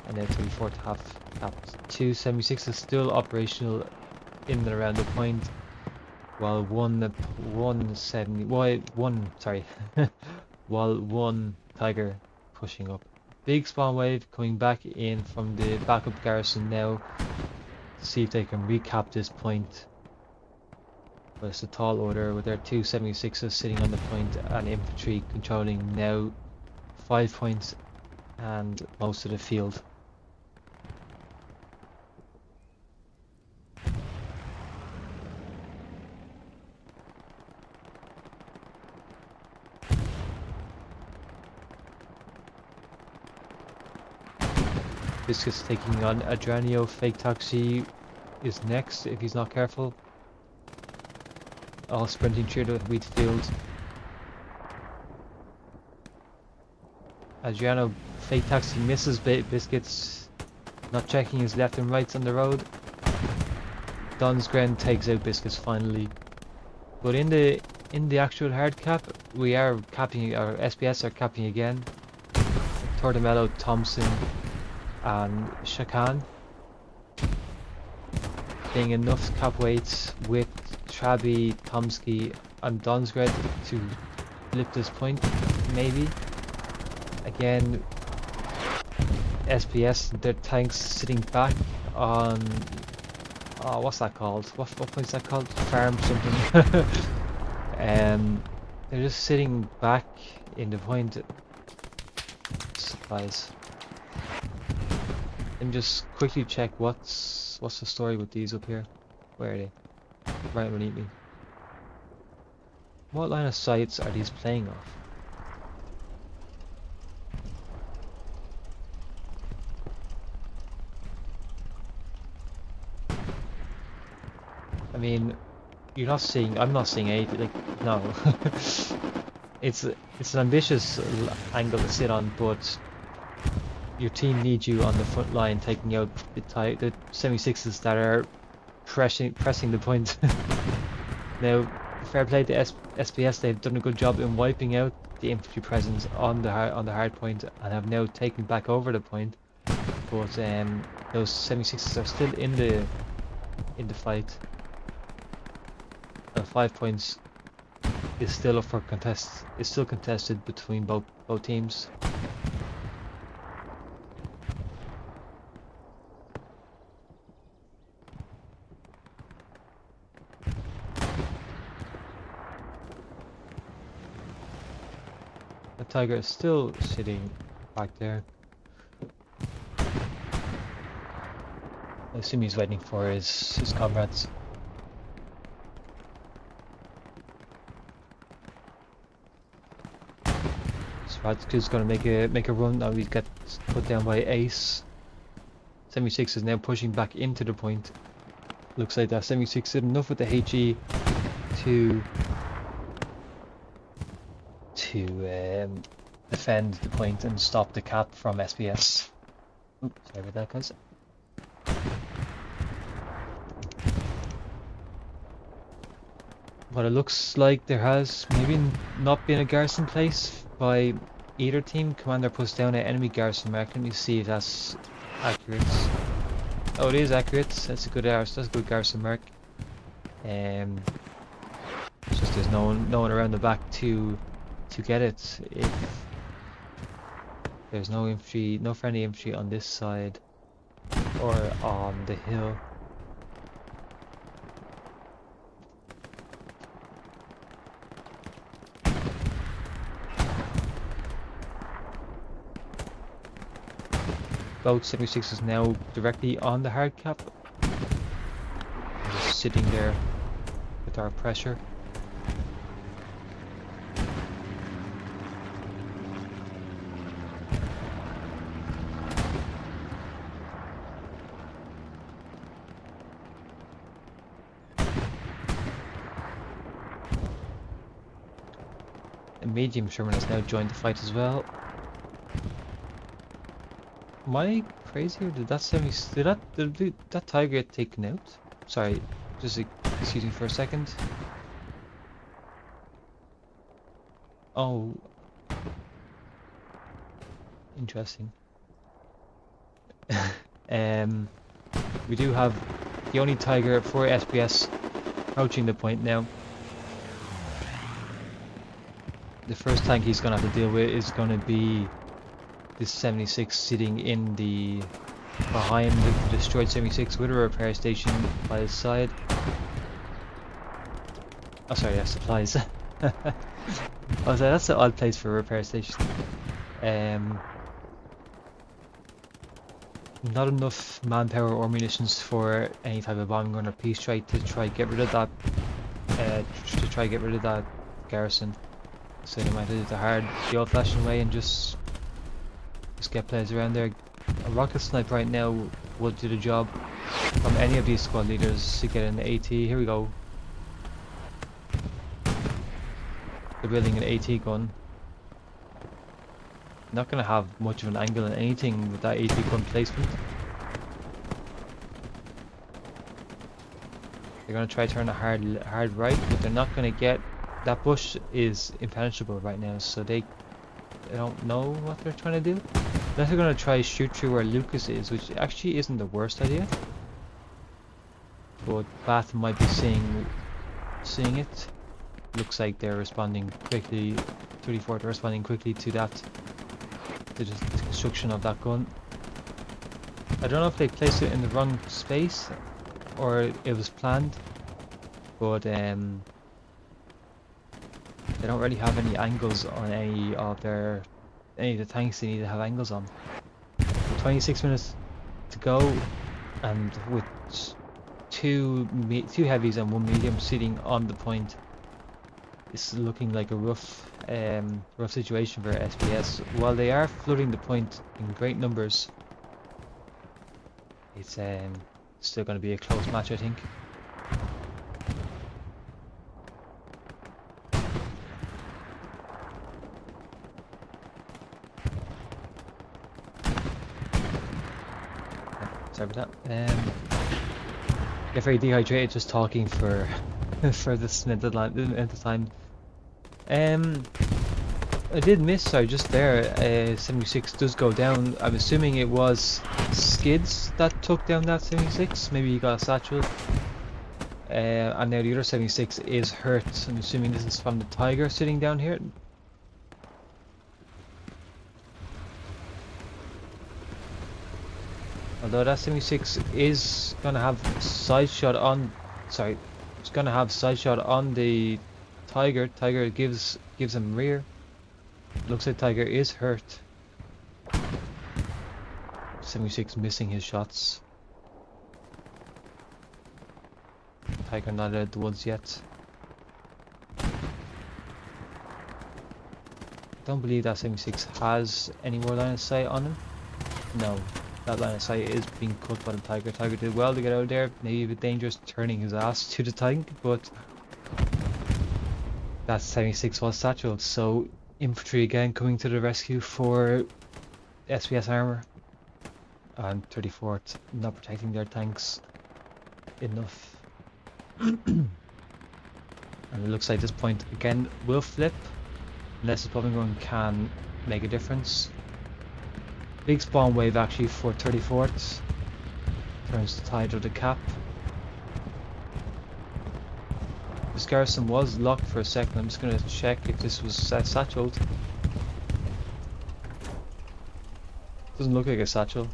And then 34th half capped. 2 76s still operational in and around the point, while one Tiger pushing up. Big spawn wave coming back in from the backup garrison now to see if they can recap this point. But it's a tall order with their 2 76s sitting on the point and infantry controlling now 5 points and most of the field. Biscuit's taking on Adranio. Fake Taxi is next if he's not careful. All sprinting through the wheat field. Adriano Fake Taxi misses Biscuits, not checking his left and rights on the road. Donsgren takes out Biscuits finally. But in the actual hard cap, we are capping, our SPS are capping again. Tortomello, Thompson and Shakan getting enough cap weights with Trabi, Tomsky and Donsgren to lift this point, maybe. Again, SPS, their tanks sitting back on, what's that called? What place is that called? Farm something. They're just sitting back in the point. Supplies. Let me just quickly check what's the story with these up here. Where are they? Right underneath me. What line of sights are these playing off? I mean, I'm not seeing anything, like, no. It's an ambitious angle to sit on, but your team needs you on the front line, taking out the 76s that are pressing the point. Now, fair play to SPS, they've done a good job in wiping out the infantry presence on the hard point and have now taken back over the point. But those 76s are still in the fight. 5 points is still up for contest. It's still contested between both teams. The Tiger is still sitting back there. I assume he's waiting for his comrades. So Radke's gonna make a run. Now he's got put down by Ace. 76 is now pushing back into the point. Looks like that 76 did enough with the HE to defend the point and stop the cap from SBS. Ooh, sorry about that, guys. But it looks like there has maybe not been a garrison place by either team. Commander puts down an enemy garrison mark. Let me see if that's accurate. Oh, it is accurate. That's a good garrison mark. It's just there's no one around the back to get it. If there's no infantry, no friendly infantry on this side or on the hill. Boat 76 is now directly on the hard cap. Just sitting there with our pressure. A medium Sherman has now joined the fight as well. Am I crazy or did that did that tiger get taken out? Sorry, just excuse me for a second. Oh, interesting. We do have the only tiger for SBS approaching the point now. The first tank he's gonna have to deal with is gonna be this 76 sitting in behind the destroyed 76 with a repair station by his side. Oh sorry, yeah, supplies. I was like, that's an odd place for a repair station. Not enough manpower or munitions for any type of bombing run or peace strike to try get rid of that garrison. So they might do the old-fashioned way and just get players around there. A rocket snipe right now will do the job from any of these squad leaders to get an AT. Here we go. They're building an AT gun. Not going to have much of an angle on anything with that AT gun placement. They're going to try to turn a hard right, but they're not going to get. That bush is impenetrable right now, so they don't know what they're trying to do. Unless they're going to try shoot through where Lucas is, which actually isn't the worst idea. But Bath might be seeing it. Looks like they're responding quickly. 34, they're responding quickly to that. The construction of that gun. I don't know if they placed it in the wrong space or it was planned, but they don't really have any angles on any of the tanks they need to have angles on. 26 minutes to go, and with two heavies and one medium sitting on the point, it's looking like a rough situation for SBS. While they are flooding the point in great numbers, it's still going to be a close match, I think. Sorry about that. Get very dehydrated just talking for this amount of time. I did miss, sorry, just there. 76 does go down. I'm assuming it was Skids that took down that 76. Maybe he got a satchel. And now the other 76 is hurt. I'm assuming this is from the Tiger sitting down here. Although that 76 is gonna have side shot on, sorry, it's gonna have side shot on the Tiger. Tiger gives him rear. Looks like Tiger is hurt. 76 missing his shots. Tiger not out of the woods yet. Don't believe that 76 has any more line of sight on him. No, that line of sight is being cut by the Tiger. Tiger did well to get out there. Maybe a bit dangerous turning his ass to the tank, but that 76 was satchelled. So infantry again coming to the rescue for SPS armour. And 34th not protecting their tanks enough. And it looks like this point again will flip. Unless the bombing run can make a difference. Big spawn wave actually for 34th. Turns the tide of the cap. This garrison was locked for a second. I'm just going to check if this was satchelled. Doesn't look like a satchel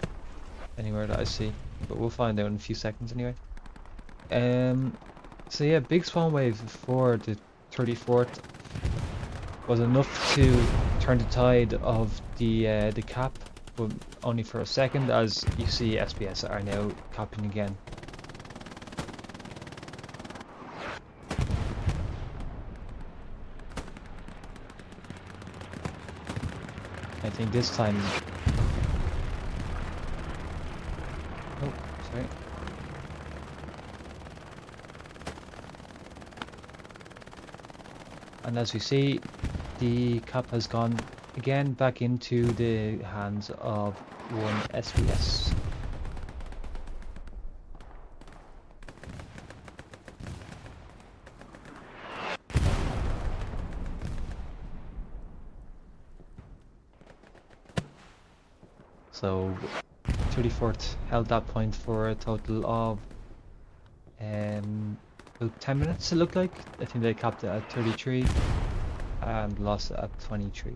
anywhere that I see, but we'll find out in a few seconds anyway. So yeah, big spawn wave for the 34th was enough to turn the tide of the cap, but only for a second, as you see SPS are now capping again. I think this time... Oh, sorry. And as we see, the cap has gone again back into the hands of one SPS. So 34th held that point for a total of about 10 minutes it looked like. I think they capped it at 33 and lost it at 23.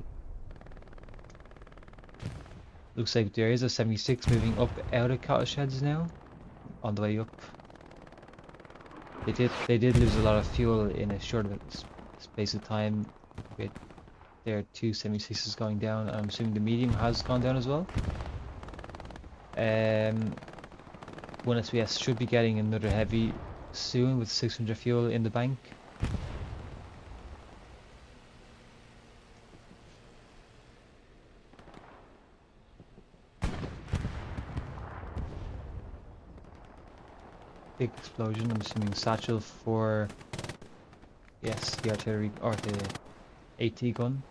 Looks like there is a 76 moving up out of cattle sheds now, on the way up. They did lose a lot of fuel in a short space of time with their two 76s going down. I'm assuming the medium has gone down as well. One SPS should be getting another heavy soon with 600 fuel in the bank. Big explosion, I'm assuming satchel for, yes, the artillery or the AT gun.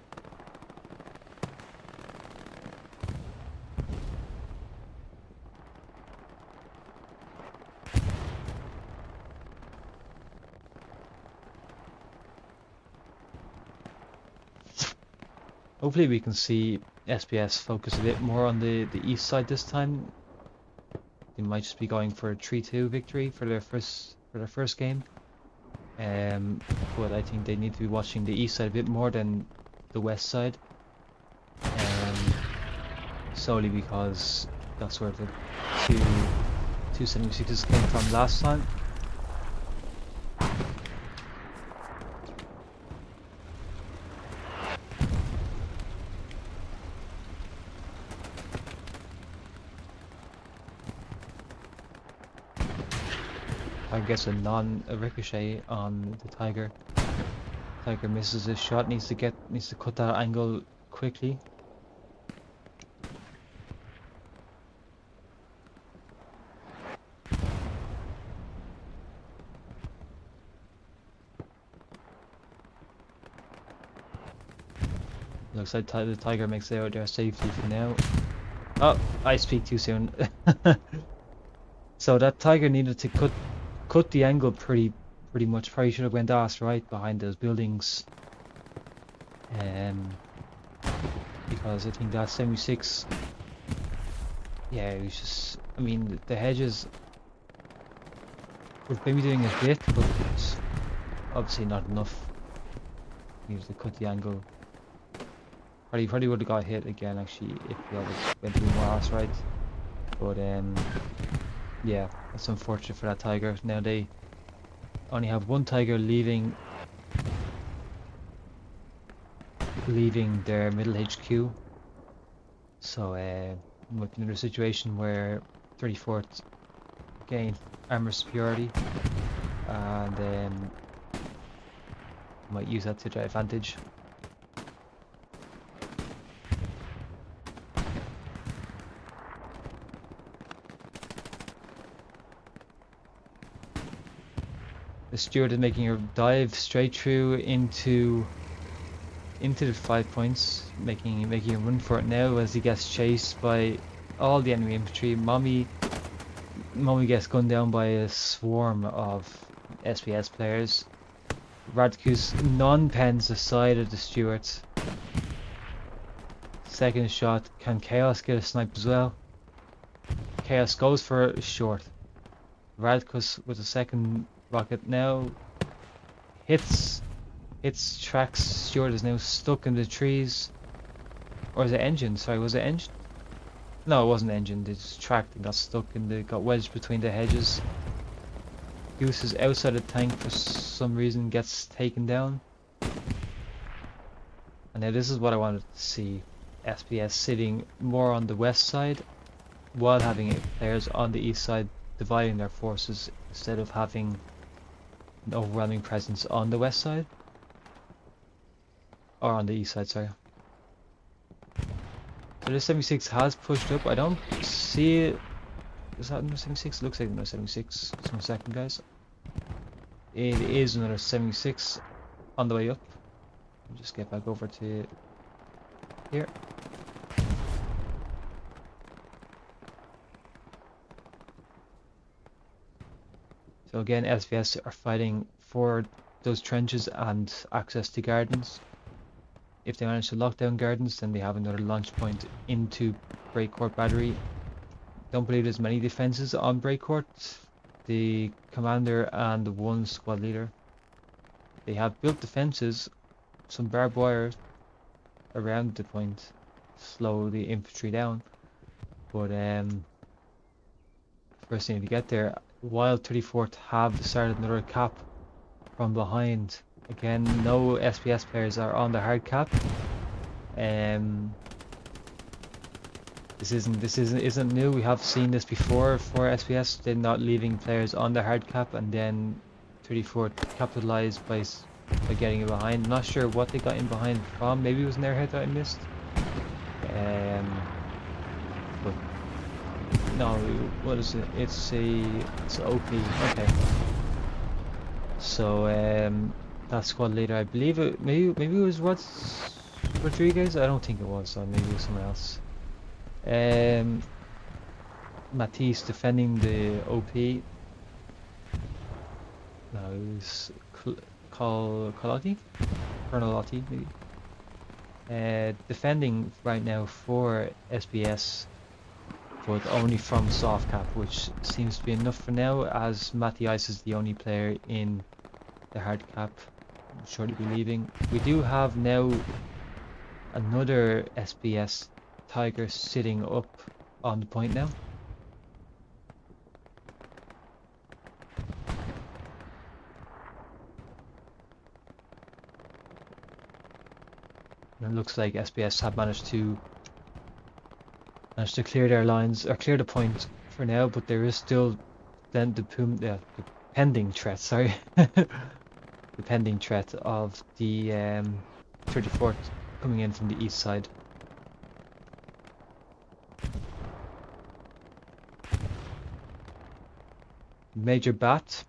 Hopefully we can see SPS focus a bit more on the east side this time. They might just be going for a 3-2 victory for their first game. But I think they need to be watching the east side a bit more than the west side. Solely because that's where the two 76s came from last time. I guess a ricochet on the Tiger. Tiger misses his shot, needs to cut that angle quickly. Looks like the Tiger makes it out there safely for now. Oh, I speak too soon. So that Tiger needed to cut the angle pretty much. Probably should have went ass right behind those buildings. Because I think that 76, yeah, it was just, I mean, the hedges were maybe doing a bit, but obviously not enough. Needed to cut the angle. Probably would have got hit again actually if the other went a bit more ass right. But yeah, that's unfortunate for that Tiger. Now they only have one Tiger leaving their middle HQ. So with another situation where 34th gain armor superiority. and might use that to their advantage. The steward is making a dive straight through into the 5 points, making a run for it now as he gets chased by all the enemy infantry. Mommy gets gunned down by a swarm of SPS players. Radkus non-pens the side of the steward. Second shot, can Chaos get a snipe as well? Chaos goes for a short. Radkus with the second rocket now hits tracks. Stewart is now stuck in the trees. Or is it engine? Sorry, was it engine? No, it wasn't engine. They just tracked and got stuck and got wedged between the hedges. Goose is outside the tank for some reason, gets taken down. And now this is what I wanted to see. SPS sitting more on the west side while having players on the east side dividing their forces instead of having an overwhelming presence on the west side. Or on the east side, sorry. So the 76 has pushed up. I don't see it. Is that another 76? Looks like another 76. Just 1 second, guys. It is another 76 on the way up. I'll just get back over to here. So again, SPS are fighting for those trenches and access to gardens. If they manage to lock down gardens, then they have another launch point into Breakcourt Battery. Don't believe there's many defenses on Breakcourt. The commander and the one squad leader. They have built defenses, some barbed wire around the point, slow the infantry down. But first thing to get there, while 34th have started another cap from behind. Again, no SPS players are on the hard cap. This isn't new. We have seen this before for SPS. They're not leaving players on the hard cap, and then 34th capitalized by getting in behind. I'm not sure what they got in behind from. Maybe it was an airhead that I missed. But no, what is it? It's OP. Okay. So that squad leader, I believe it. Maybe it was Rodriguez. I don't think it was. So maybe it was someone else. Matisse defending the OP. No, it was Colotti? Colonel Lotti, maybe. Defending right now for SBS, but only from soft cap, which seems to be enough for now, as Matthias is the only player in the hard cap. I'm sure he'll be leaving. We do have now another SBS Tiger sitting up on the point now. And it looks like SBS have managed to clear their lines, or clear the point for now, but there is still then the pending threat, sorry. The pending threat of the 34th coming in from the east side. Major Bat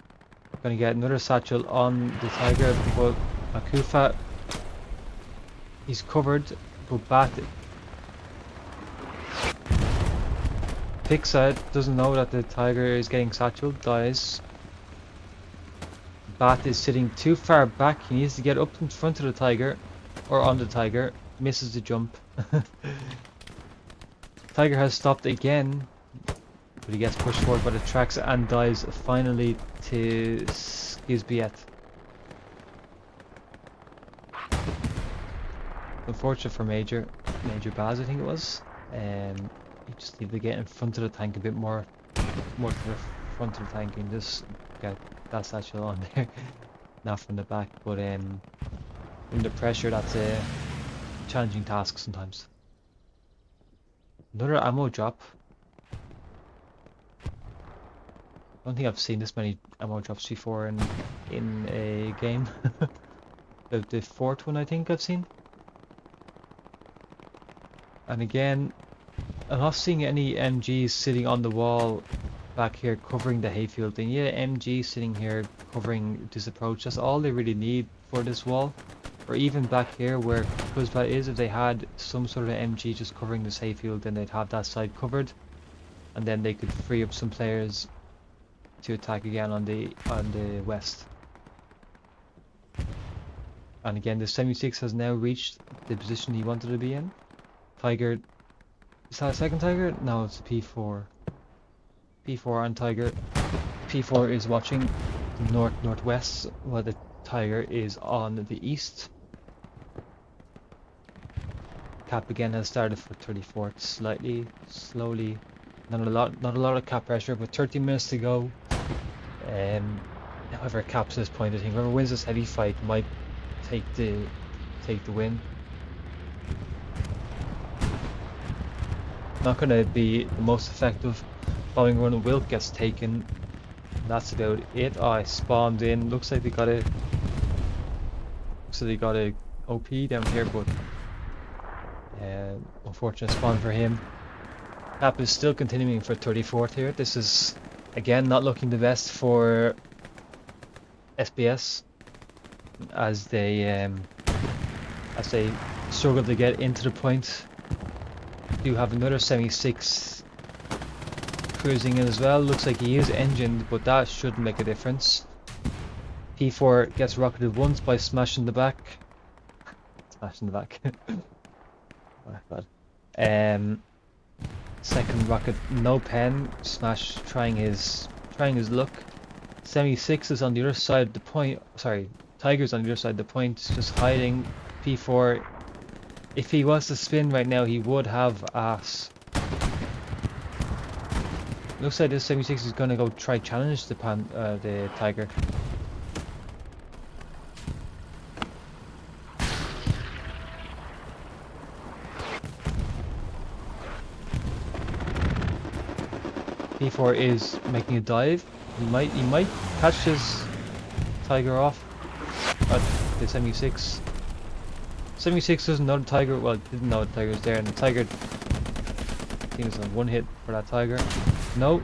gonna get another satchel on the Tiger, but Akufa, he's covered, but Bat picks out, doesn't know that the Tiger is getting satchel, dies. Bat is sitting too far back. He needs to get up in front of the Tiger, or on the Tiger, misses the jump. Tiger has stopped again, but he gets pushed forward by the tracks and dies finally to Skizbiet. Unfortunate for Major Baz, I think it was. You just need to get in front of the tank a bit more to the front of the tank and just get that satchel on there, not from the back. But under pressure, that's a challenging task sometimes. Another ammo drop. don't think I've seen this many ammo drops before in a game. The fourth one I think I've seen. And again, I'm not seeing any MGs sitting on the wall back here covering the hayfield. And yeah, MG sitting here covering this approach. That's all they really need for this wall. Or even back here where Kuzbat is, if they had some sort of MG just covering this hayfield, then they'd have that side covered. And then they could free up some players to attack again on the west. And again, the 76 has now reached the position he wanted to be in. Tiger, is that a second Tiger? No, it's a P4. P4 on Tiger. P4 is watching northwest, while the Tiger is on the east. Cap again has started for 34th, slightly, slowly. Not a lot of cap pressure, but 30 minutes to go. However, Cap's at this point, I think whoever wins this heavy fight might take the win. Not going to be the most effective. Bombing run Wilt gets taken. That's about it. Oh, I spawned in. Looks like they got a OP down here, but unfortunate spawn for him. Cap is still continuing for 34th here. This is again not looking the best for SBS as they struggle to get into the point. Do have another 76 cruising in as well. Looks like he is engined, but that shouldn't make a difference. P4 gets rocketed once by smashing the back. Smashing the back. Oh, bad. Second rocket, no pen. Smash trying his luck. 76 is on the other side of the point. Sorry, Tiger's on the other side of the point, just hiding. P4. If he was to spin right now, he would have ass. Looks like this 76 is gonna go try challenge the Tiger. P4 is making a dive. He might catch his Tiger off. But the 76. 76 doesn't know the Tiger. Well, didn't know the Tiger's there, and the Tiger. I think it's a one hit for that Tiger. No.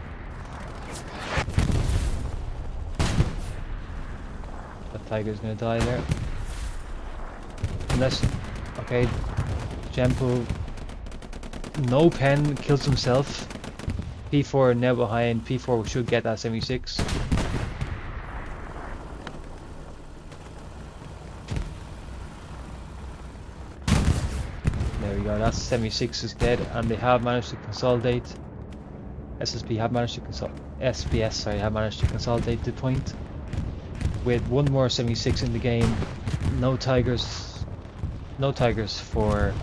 That Tiger's gonna die there. Unless, okay, Jempo. No pen, kills himself. P4 now behind. P4 should get that 76. There we go. That 76 is dead, and they have managed to consolidate. SSP have managed to SBS, sorry, have managed to consolidate the point with one more 76 in the game. No tigers for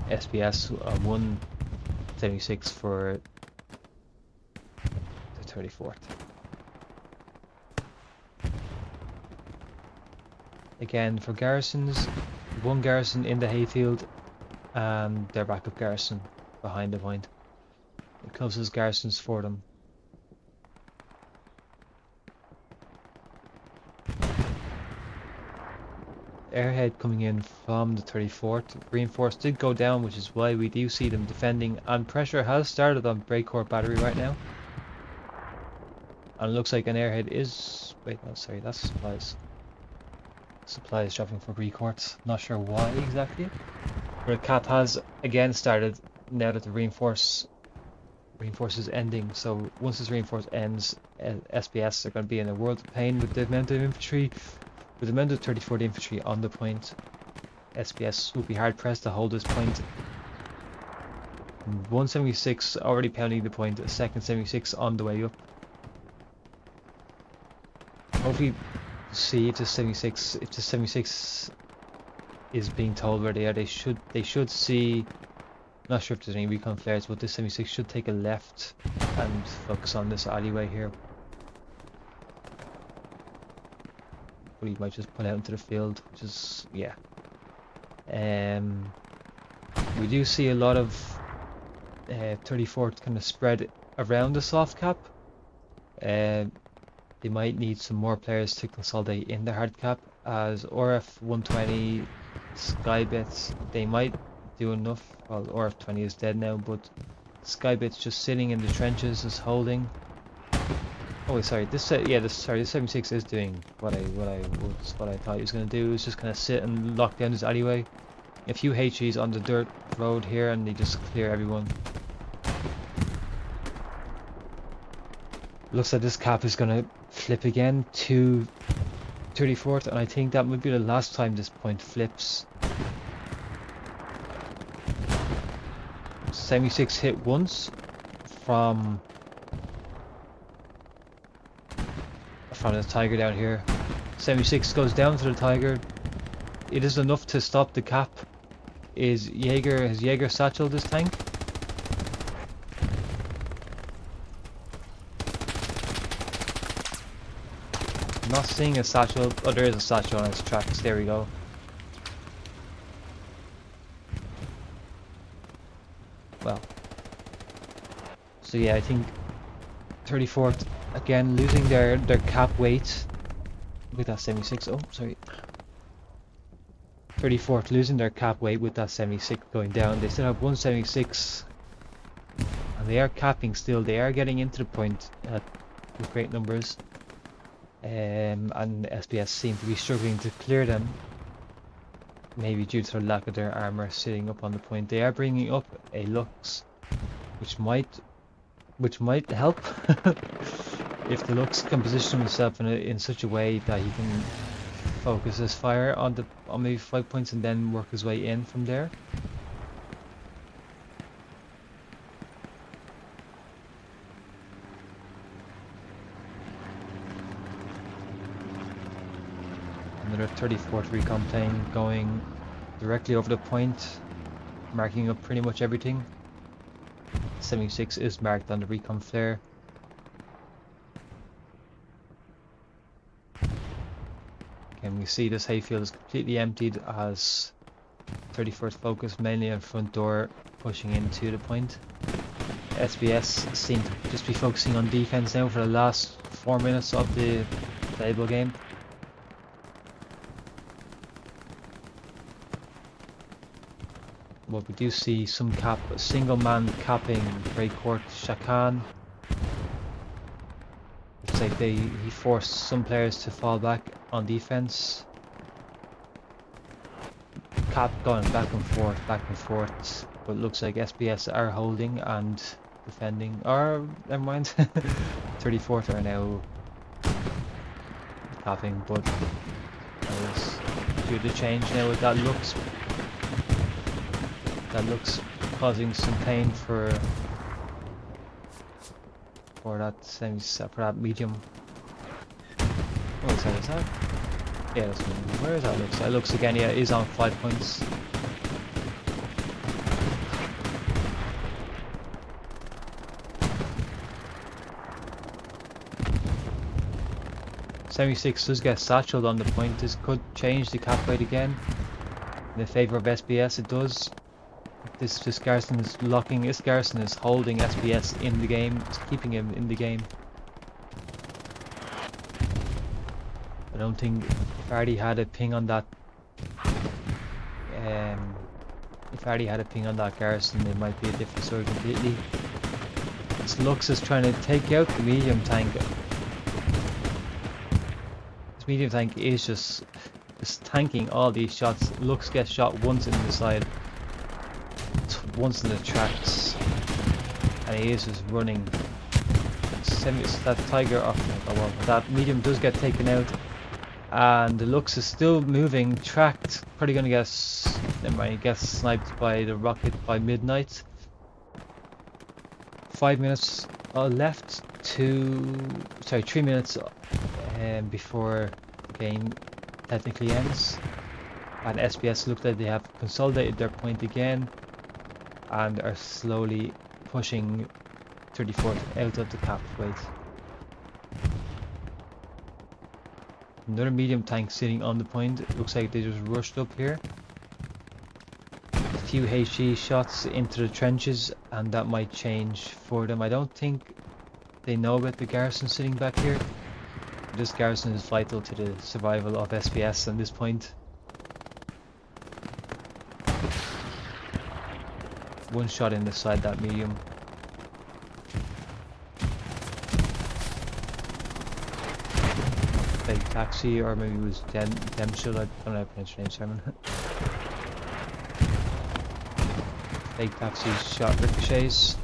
SBS. One 76 for the 34th. Again, for garrisons, one garrison in the hayfield and their backup garrison behind the point. The closest garrisons for them. Airhead coming in from the 34th. Reinforced did go down, which is why we do see them defending, and pressure has started on Breakcore Battery right now. And it looks like an airhead is... wait, no, sorry, that's supplies. Supplies dropping for Breakcourts. Not sure why exactly. But a cap has again started now that the reinforce is ending. So once this reinforce ends, SBS are going to be in a world of pain with the amount of infantry. With the amount of 34th infantry on the point, SBS will be hard pressed to hold this point. 176 already pounding the point, a second 76 on the way up. Hopefully see if the 76 is being told where they are. They should see, not sure if there's any recon flares, but this 76 should take a left and focus on this alleyway here. But he might just pull out into the field, which is, yeah. We do see a lot of 34th kind of spread around the soft cap. Uh, they might need some more players to consolidate in the hard cap, as RF 120, Skybits, they might do enough. Well, RF 20 is dead now, but Skybits just sitting in the trenches, is holding. Oh, sorry. This 76 is doing what I thought he was gonna do. Is just kind of sit and lock down his alleyway. A few HEs on the dirt road here, and they just clear everyone. Looks like this cap is gonna flip again to 34th, and I think that might be the last time this point flips. 76 hit once from the tiger down here. 76 goes down to the tiger. It is enough to stop the cap. Has Jaeger satchel this tank? I'm not seeing a satchel. Oh, there is a satchel on its tracks. There we go. Well. So yeah, I think 34th again losing their cap weight with that 76. Oh, sorry. 34th losing their cap weight with that 76 going down. They still have 176, and they are capping still. They are getting into the point with great numbers, and SBS seem to be struggling to clear them. Maybe due to the lack of their armor sitting up on the point. They are bringing up a Lux, which might help if the Lux can position himself in such a way that he can focus his fire on maybe 5 points and then work his way in from there. Another 34th recon plane going directly over the point, marking up pretty much everything. 76 is marked on the recon flare. And we see this hayfield is completely emptied as 34th focus mainly on front door, pushing into the point. SBS seem to just be focusing on defense now for the last 4 minutes of the playable game. But we do see some single man capping Greycourt Shakan. Looks like he forced some players to fall back on defense. Cap going back and forth, but it looks like SBS are holding and defending. Or never mind, 34th are now capping, but due to change now with that looks causing some pain for that medium. What is that? Yeah, that's where is that looks? That looks again, yeah, is on 5 points. .76 does get satcheled on the point. This could change the cap weight again in the favour of SBS. It does. This Garrison is locking. This Garrison is holding SBS in the game. It's keeping him in the game. I don't think if Artie had a ping on that, Garrison, it might be a different story completely. This Lux is trying to take out the medium tank. This medium tank is just tanking all these shots. Lux gets shot once in the side, once in the tracks, and he is just running. That tiger off. Oh well, that medium does get taken out. And the Lux is still moving, tracked, probably gonna get sniped by the rocket by midnight. 5 minutes left 3 minutes before the game technically ends. And SBS look like they have consolidated their point again and are slowly pushing 34th out of the cap weight. Another medium tank sitting on the point. It looks like they just rushed up here. A few HE shots into the trenches, and that might change for them. I don't think they know about the garrison sitting back here. This garrison is vital to the survival of SPS at this point. One shot in the side, that medium. Big taxi, or maybe it was Demshul, I don't know how to pronounce your name, Simon. Big taxi shot ricochets.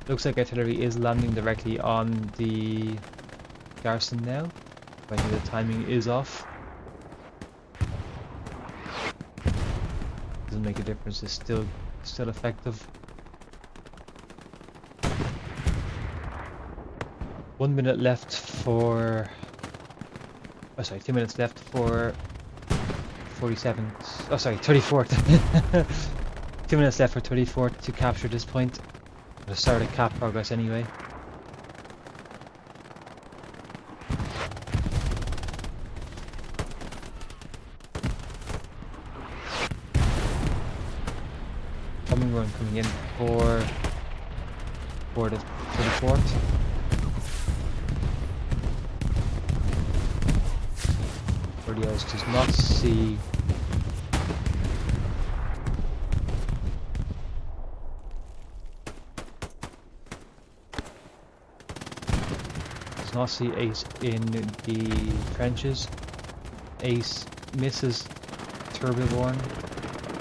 Looks like artillery is landing directly on the garrison now. I think the timing is off. Doesn't make a difference, it's still effective. 1 minute left for... oh sorry, 2 minutes left for 47th... oh sorry, 34th. 2 minutes left for 34th to capture this point. At the start of cap progress anyway. Coming run coming in for the 34th. Radios does not see Ace in the trenches. Ace misses Turboborn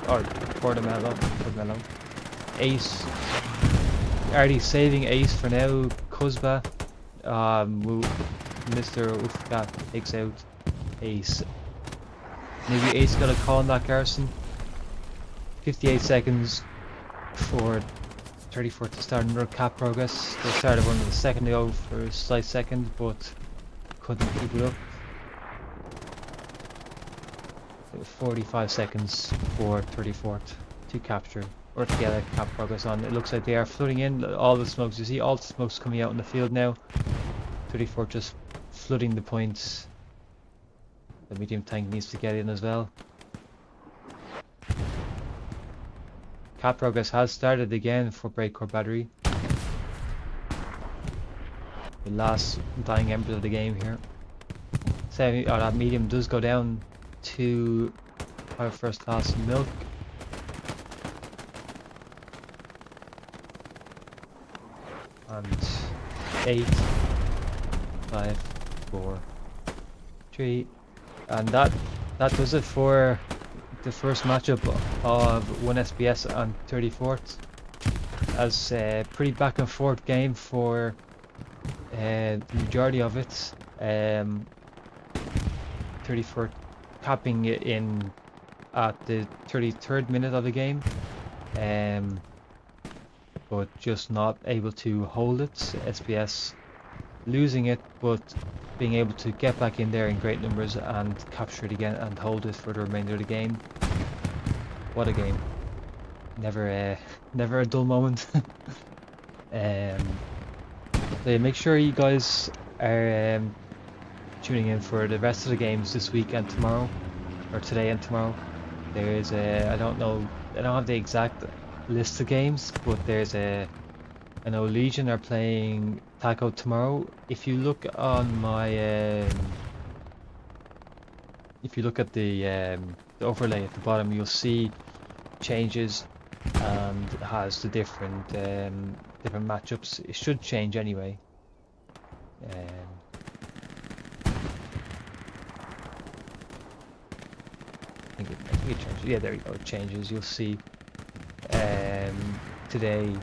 or Portamello. Ace already saving Ace for now. Kuzba, Mr. Ufka takes out Ace. Maybe Ace got a call on that garrison. 58 seconds for 34th to start another cap progress. They started one a second ago for a slight second, but couldn't keep it up. 45 seconds for 34th to capture or to get a cap progress on. It looks like they are flooding in all the smokes. You see all the smokes coming out in the field now. 34th just flooding the points. The medium tank needs to get in as well. Cap progress has started again for Breakcore Battery. The last dying embers of the game here. That medium does go down to our first class milk. And 8, 5, 4, 3, and that does it for the first matchup of 1 SBS on 34th. As a pretty back and forth game for the majority of it. 34th capping it in at the 33rd minute of the game, but just not able to hold it. SBS losing it, but being able to get back in there in great numbers and capture it again and hold it for the remainder of the game. What a game. Never a dull moment. So yeah, make sure you guys are tuning in for the rest of the games this week and tomorrow, or today and tomorrow. There is I don't have the exact list of games, but there's I know Legion are playing Taco tomorrow. If you look on my if you look at the overlay at the bottom, you'll see changes, and it has the different matchups. It should change anyway. I think it changes. Yeah, there you go. It changes. You'll see. Today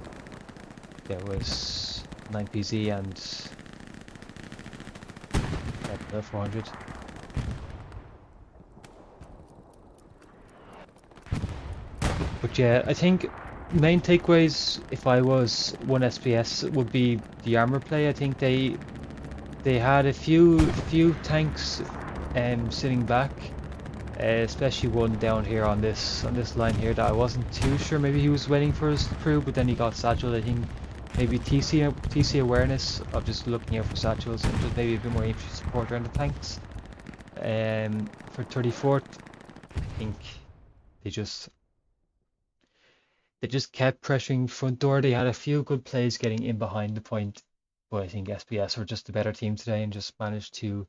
there was 9PZ and 400. But yeah, I think main takeaways, if I was 1 SPS, would be the armor play. I think they had a few tanks sitting back, especially one down here on this line here that I wasn't too sure. Maybe he was waiting for us through, but then he got satchel. I think maybe TC awareness of just looking out for satchels and just maybe a bit more infantry support around the tanks. For 34th, I think they just kept pressuring front door. They had a few good plays getting in behind the point, but I think SBS were just a better team today and just managed to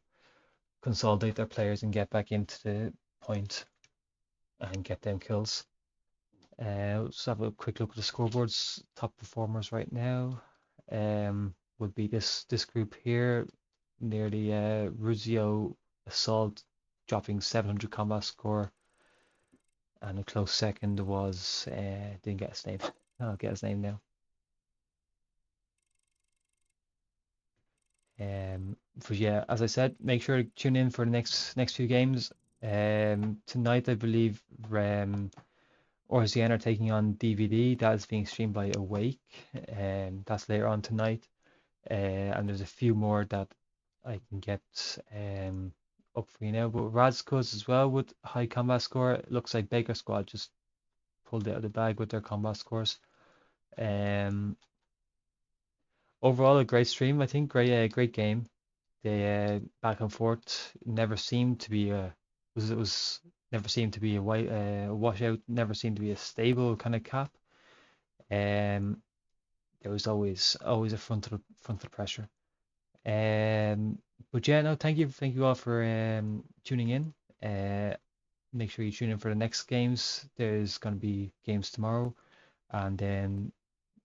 consolidate their players and get back into the point and get them kills. Let's have a quick look at the scoreboards. Top performers right now would be this group here, near the Ruzio Assault, dropping 700 combat score, and a close second was didn't get his name. I'll get his name now. But yeah, as I said, make sure to tune in for the next few games. Tonight I believe RCN are taking on DVD. That is being streamed by Awake. That's later on tonight. And there's a few more that I can get up for you now. But Razkos as well with high combat score. It looks like Baker Squad just pulled it out of the bag with their combat scores. Um, Overall a great stream, I think. Great game. The back and forth never seemed to be a was never seemed to be a washout. Never seemed to be a stable kind of cap. Um, there was always a front of the pressure. But yeah, no, thank you all for tuning in. Make sure you tune in for the next games. There's going to be games tomorrow, and then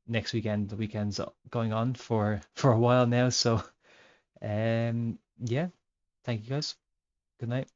next weekend. The weekend's going on for a while now. So, yeah, thank you guys. Good night.